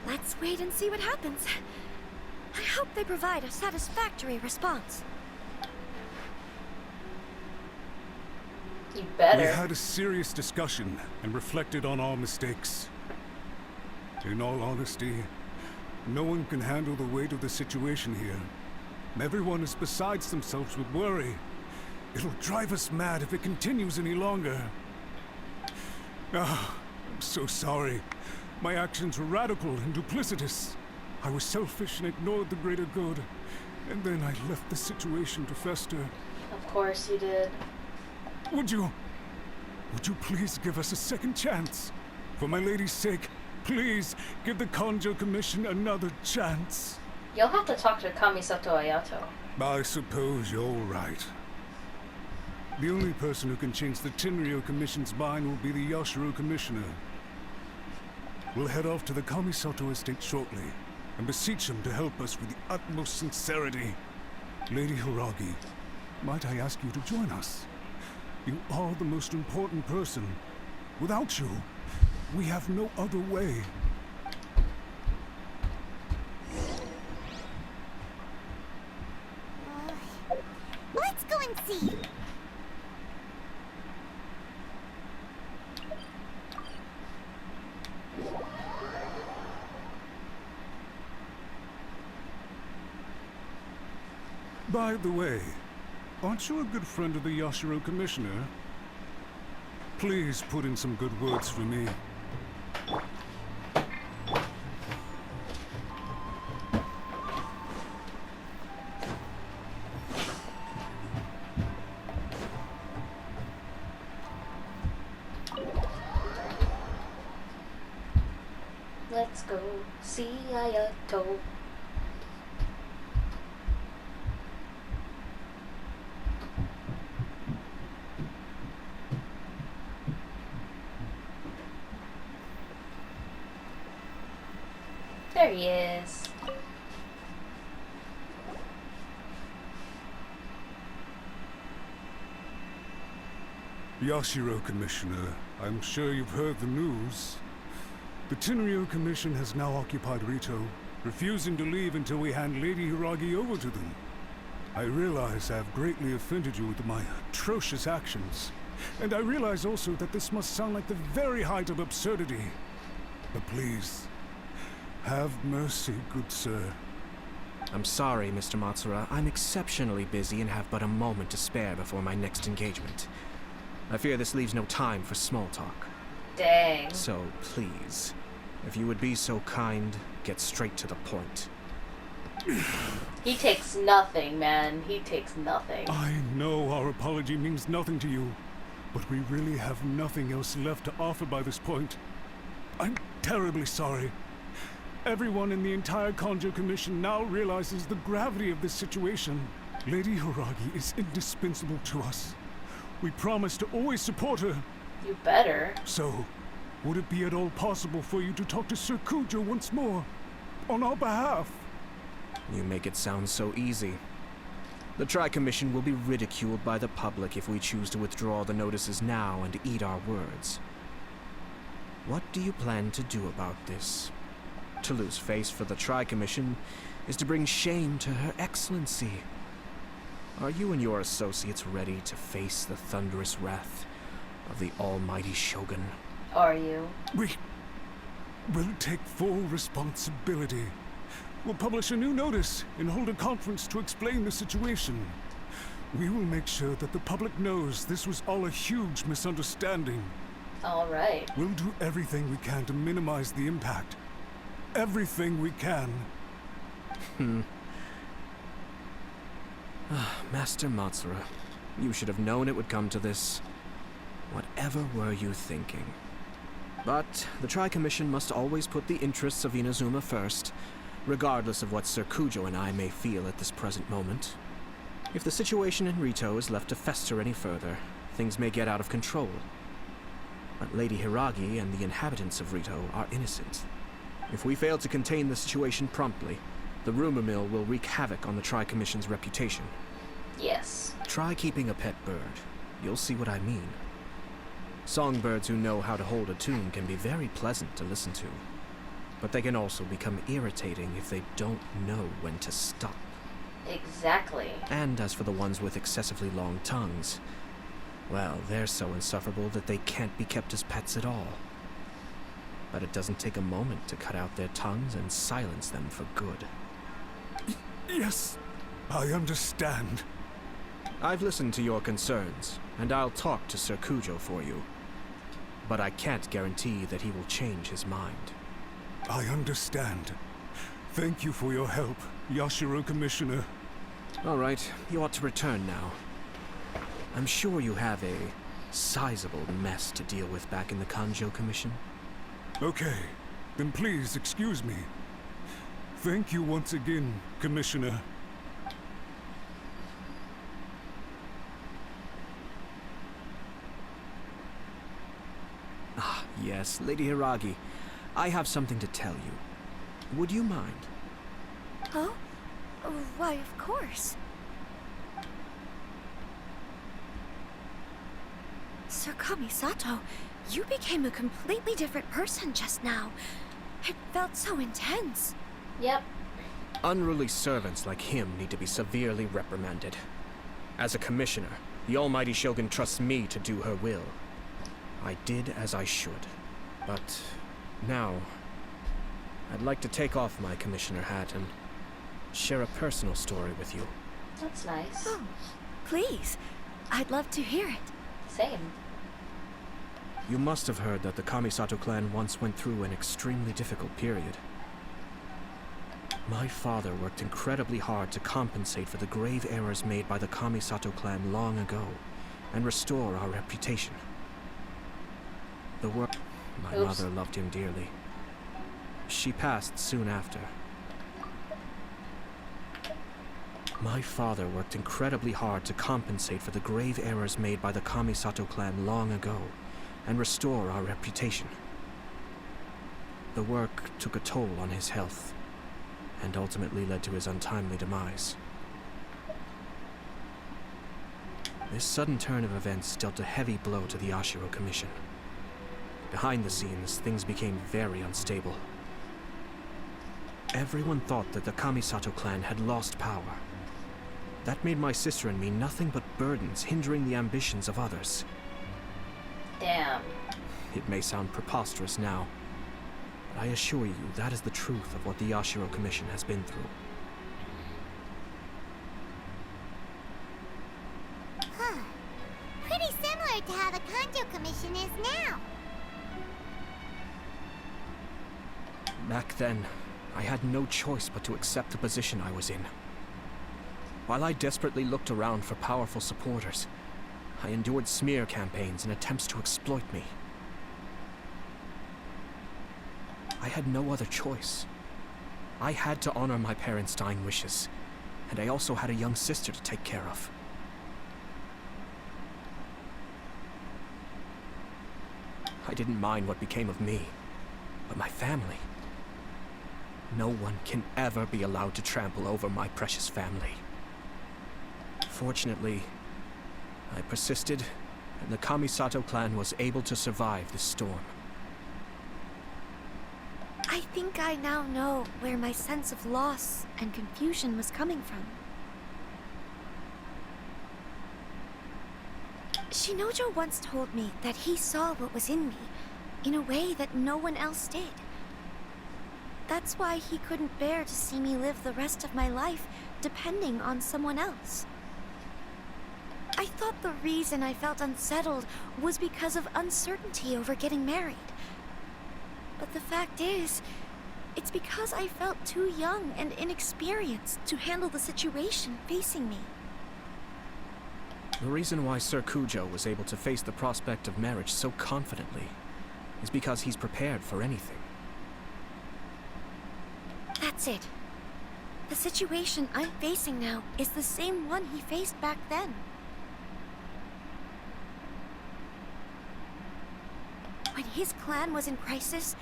let's wait and see what happens. I hope they provide a satisfactory response. You better. We had a serious discussion and reflected on our mistakes. In all honesty, no one can handle the weight of the situation here. Everyone is besides themselves with worry. It'll drive us mad if it continues any longer. Ah, I'm so sorry. My actions were radical and duplicitous. I was selfish and ignored the greater good. And then I left the situation to fester. Of course you did. Would you please give us a second chance? For my lady's sake, please give the Conjo Commission another chance. You'll have to talk to Kamisato Ayato. I suppose you're right. The only person who can change the Tenryou Commission's mind will be the Yashiro Commissioner. We'll head off to the Kamisato estate shortly and beseech him to help us with the utmost sincerity. Lady Hiragi, might I ask you to join us? You are the most important person. Without you, we have no other way. Let's go and see. By the way, aren't you a good friend of the Yashiro Commissioner? Please put in some good words for me. Let's go see Ayato. There he is. Yashiro Commissioner, I'm sure you've heard the news. The Tenryou Commission has now occupied Rito, refusing to leave until we hand Lady Hiragi over to them. I realize I have greatly offended you with my atrocious actions, and I realize also that this must sound like the very height of absurdity. But please, have mercy, good sir. I'm sorry, Mr. Matsura. I'm exceptionally busy and have but a moment to spare before my next engagement. I fear this leaves no time for small talk. Dang. So, please, if you would be so kind, get straight to the point. He takes nothing, man. He takes nothing. I know our apology means nothing to you, but we really have nothing else left to offer by this point. I'm terribly sorry. Everyone in the entire Conjo Commission now realizes the gravity of this situation. Lady Hiragi is indispensable to us. We promise to always support her. You better. So, would it be at all possible for you to talk to Sir Kujo once more? On our behalf? You make it sound so easy. The Tri-Commission will be ridiculed by the public if we choose to withdraw the notices now and eat our words. What do you plan to do about this? To lose face for the Tri-Commission is to bring shame to Her Excellency. Are you and your associates ready to face the thunderous wrath of the almighty Shogun? Are you? We'll take full responsibility. We'll publish a new notice and hold a conference to explain the situation. We will make sure that the public knows this was all a huge misunderstanding. All right. We'll do everything we can to minimize the impact. Everything we can. Master Matsura, you should have known it would come to this. Whatever were you thinking? But the Tri-Commission must always put the interests of Inazuma first, regardless of what Sir Kujo and I may feel at this present moment. If the situation in Rito is left to fester any further, things may get out of control. But Lady Hiragi and the inhabitants of Rito are innocent. If we fail to contain the situation promptly, the rumor mill will wreak havoc on the Tri-Commission's reputation. Yes. Try keeping a pet bird. You'll see what I mean. Songbirds who know how to hold a tune can be very pleasant to listen to, but they can also become irritating if they don't know when to stop. Exactly. And as for the ones with excessively long tongues, well, they're so insufferable that they can't be kept as pets at all. But it doesn't take a moment to cut out their tongues and silence them for good. Yes, I understand. I've listened to your concerns, and I'll talk to Sir Kujo for you. But I can't guarantee that he will change his mind. I understand. Thank you for your help, Yashiro Commissioner. All right, you ought to return now. I'm sure you have a sizable mess to deal with back in the Kanjo Commission. Okay, then please excuse me. Thank you once again, Commissioner. Ah, yes, Lady Hiragi. I have something to tell you. Would you mind? Oh? Why, of course. Sir Kamisato, you became a completely different person just now. It felt so intense. Yep. Unruly servants like him need to be severely reprimanded. As a commissioner, the almighty Shogun trusts me to do her will. I did as I should. But now, I'd like to take off my commissioner hat and share a personal story with you. That's nice. Oh, please. I'd love to hear it. Same. You must have heard that the Kamisato clan once went through an extremely difficult period. My father worked incredibly hard to compensate for the grave errors made by the Kamisato clan long ago and restore our reputation. The work... My mother loved him dearly. She passed soon after. My father worked incredibly hard to compensate for the grave errors made by the Kamisato clan long ago and restore our reputation. The work took a toll on his health and ultimately led to his untimely demise. This sudden turn of events dealt a heavy blow to the Ashiro Commission. Behind the scenes, things became very unstable. Everyone thought that the Kamisato clan had lost power. That made my sister and me nothing but burdens, hindering the ambitions of others. Damn. It may sound preposterous now, but I assure you that is the truth of what the Yashiro Commission has been through. Huh. Pretty similar to how the Kanjo Commission is now. Back then, I had no choice but to accept the position I was in. While I desperately looked around for powerful supporters, I endured smear campaigns and attempts to exploit me. I had no other choice. I had to honor my parents' dying wishes, and I also had a young sister to take care of. I didn't mind what became of me, but my family. No one can ever be allowed to trample over my precious family. Fortunately, I persisted, and the Kamisato clan was able to survive this storm. I think I now know where my sense of loss and confusion was coming from. Shinojo once told me that he saw what was in me, in a way that no one else did. That's why he couldn't bear to see me live the rest of my life depending on someone else. I thought the reason I felt unsettled was because of uncertainty over getting married. But the fact is, it's because I felt too young and inexperienced to handle the situation facing me. The reason why Sir Kujo was able to face the prospect of marriage so confidently is because he's prepared for anything. That's it. The situation I'm facing now is the same one he faced back then. When his clan was in crisis,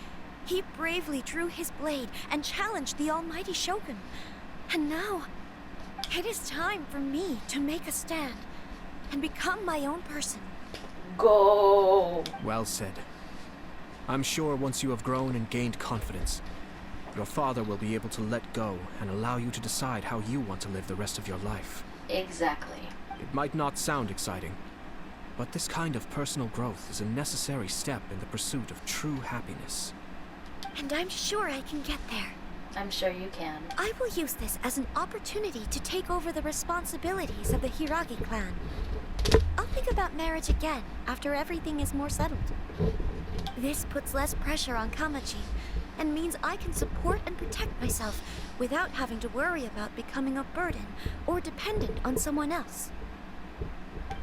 he bravely drew his blade and challenged the almighty Shogun. And now, it is time for me to make a stand and become my own person. Go! Well said. I'm sure once you have grown and gained confidence, your father will be able to let go and allow you to decide how you want to live the rest of your life. Exactly. It might not sound exciting, but this kind of personal growth is a necessary step in the pursuit of true happiness. And I'm sure I can get there. I'm sure you can. I will use this as an opportunity to take over the responsibilities of the Hiragi clan. I'll think about marriage again after everything is more settled. This puts less pressure on Kamaji, and means I can support and protect myself without having to worry about becoming a burden or dependent on someone else.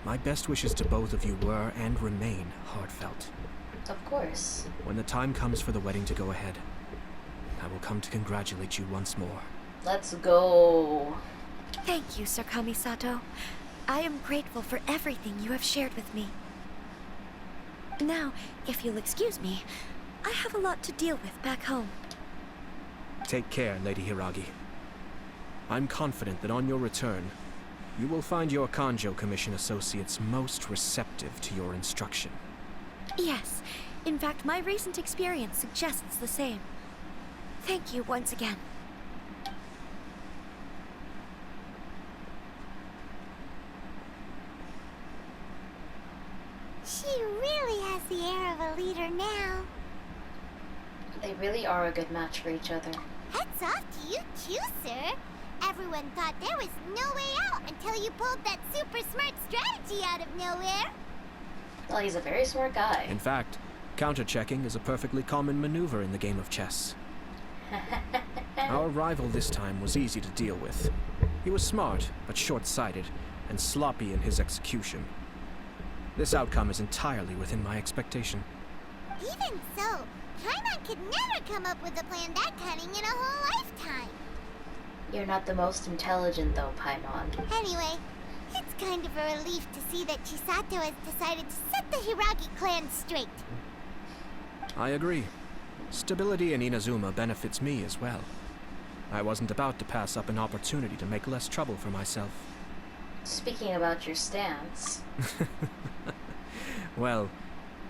My best wishes to both of you were and remain heartfelt. Of course. When the time comes for the wedding to go ahead, I will come to congratulate you once more. Let's go. Thank you, Sir Kamisato. I am grateful for everything you have shared with me. Now, if you'll excuse me, I have a lot to deal with back home. Take care, Lady Hiragi. I'm confident that on your return, you will find your Kanjo Commission associates most receptive to your instruction. Yes, in fact, my recent experience suggests the same. Thank you once again. She really has the air of a leader now. They really are a good match for each other. Hats off to you too, sir. Everyone thought there was no way out until you pulled that super smart strategy out of nowhere. Well, he's a very smart guy. In fact, counter-checking is a perfectly common maneuver in the game of chess. Our rival this time was easy to deal with. He was smart, but short-sighted, and sloppy in his execution. This outcome is entirely within my expectation. Even so, Paimon could never come up with a plan that cunning in a whole lifetime. You're not the most intelligent, though, Paimon. Anyway, it's kind of a relief to see that Chisato has decided to set the Hiragi clan straight. I agree. Stability in Inazuma benefits me as well. I wasn't about to pass up an opportunity to make less trouble for myself. Speaking about your stance... Well,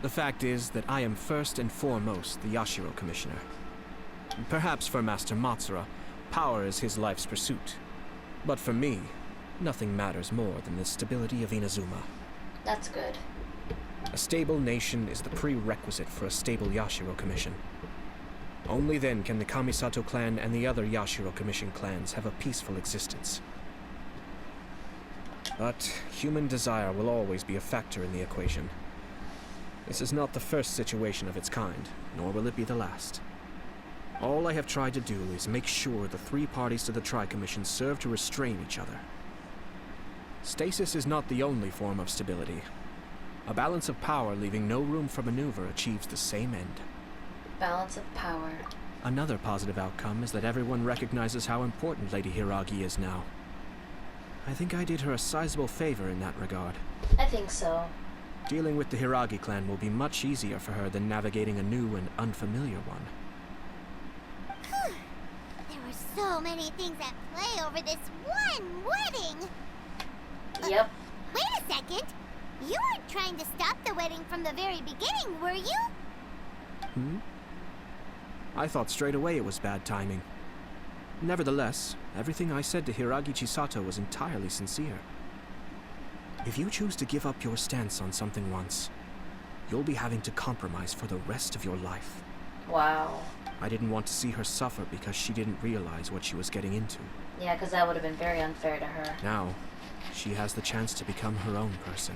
the fact is that I am first and foremost the Yashiro Commissioner. Perhaps for Master Matsura, power is his life's pursuit. But for me, nothing matters more than the stability of Inazuma. That's good. A stable nation is the prerequisite for a stable Yashiro Commission. Only then can the Kamisato clan and the other Yashiro Commission clans have a peaceful existence. But human desire will always be a factor in the equation. This is not the first situation of its kind, nor will it be the last. All I have tried to do is make sure the three parties to the Tri-Commission serve to restrain each other. Stasis is not the only form of stability. A balance of power leaving no room for maneuver achieves the same end. Balance of power. Another positive outcome is that everyone recognizes how important Lady Hiragi is now. I think I did her a sizable favor in that regard. I think so. Dealing with the Hiragi clan will be much easier for her than navigating a new and unfamiliar one. There were so many things at play over this one wedding! Yep. Wait a second! You weren't trying to stop the wedding from the very beginning, were you? I thought straight away it was bad timing. Nevertheless, everything I said to Hiragi Chisato was entirely sincere. If you choose to give up your stance on something once, you'll be having to compromise for the rest of your life. Wow. I didn't want to see her suffer because she didn't realize what she was getting into. Yeah, because that would have been very unfair to her. Now, she has the chance to become her own person.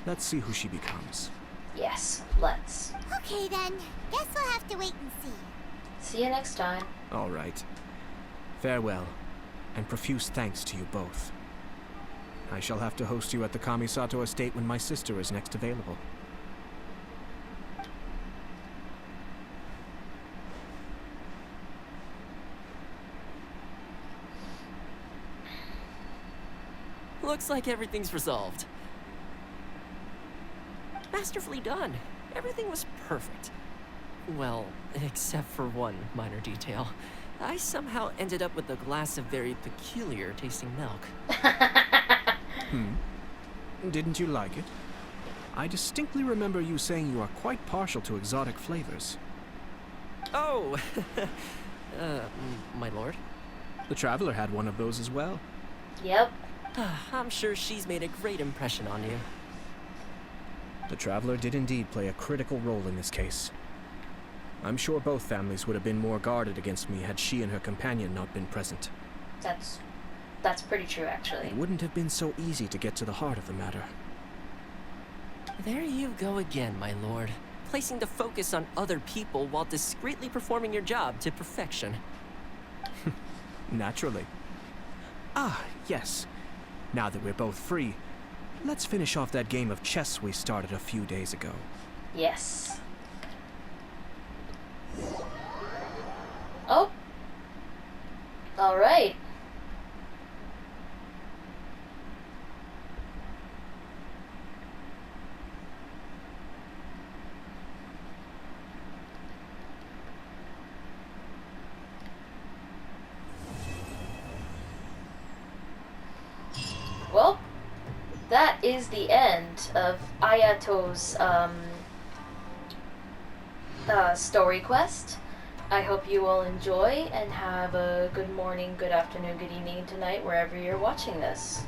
Let's see who she becomes. Yes, let's. Okay then, guess we'll have to wait and see. See you next time. All right. Farewell, and profuse thanks to you both. I shall have to host you at the Kamisato estate when my sister is next available. Looks like everything's resolved. Masterfully done. Everything was perfect. Well, except for one minor detail. I somehow ended up with a glass of very peculiar tasting milk. Didn't you like it? I distinctly remember you saying you are quite partial to exotic flavors. Oh, my lord? The Traveler had one of those as well. Yep. I'm sure she's made a great impression on you. The Traveler did indeed play a critical role in this case. I'm sure both families would have been more guarded against me had she and her companion not been present. That's pretty true, actually. It wouldn't have been so easy to get to the heart of the matter. There you go again, my lord. Placing the focus on other people while discreetly performing your job to perfection. Naturally. Ah, yes. Now that we're both free, let's finish off that game of chess we started a few days ago. Yes. Oh. All right. Well, that is the end of Ayato's story quest. I hope you all enjoy and have a good morning, good afternoon, good evening tonight, wherever you're watching this.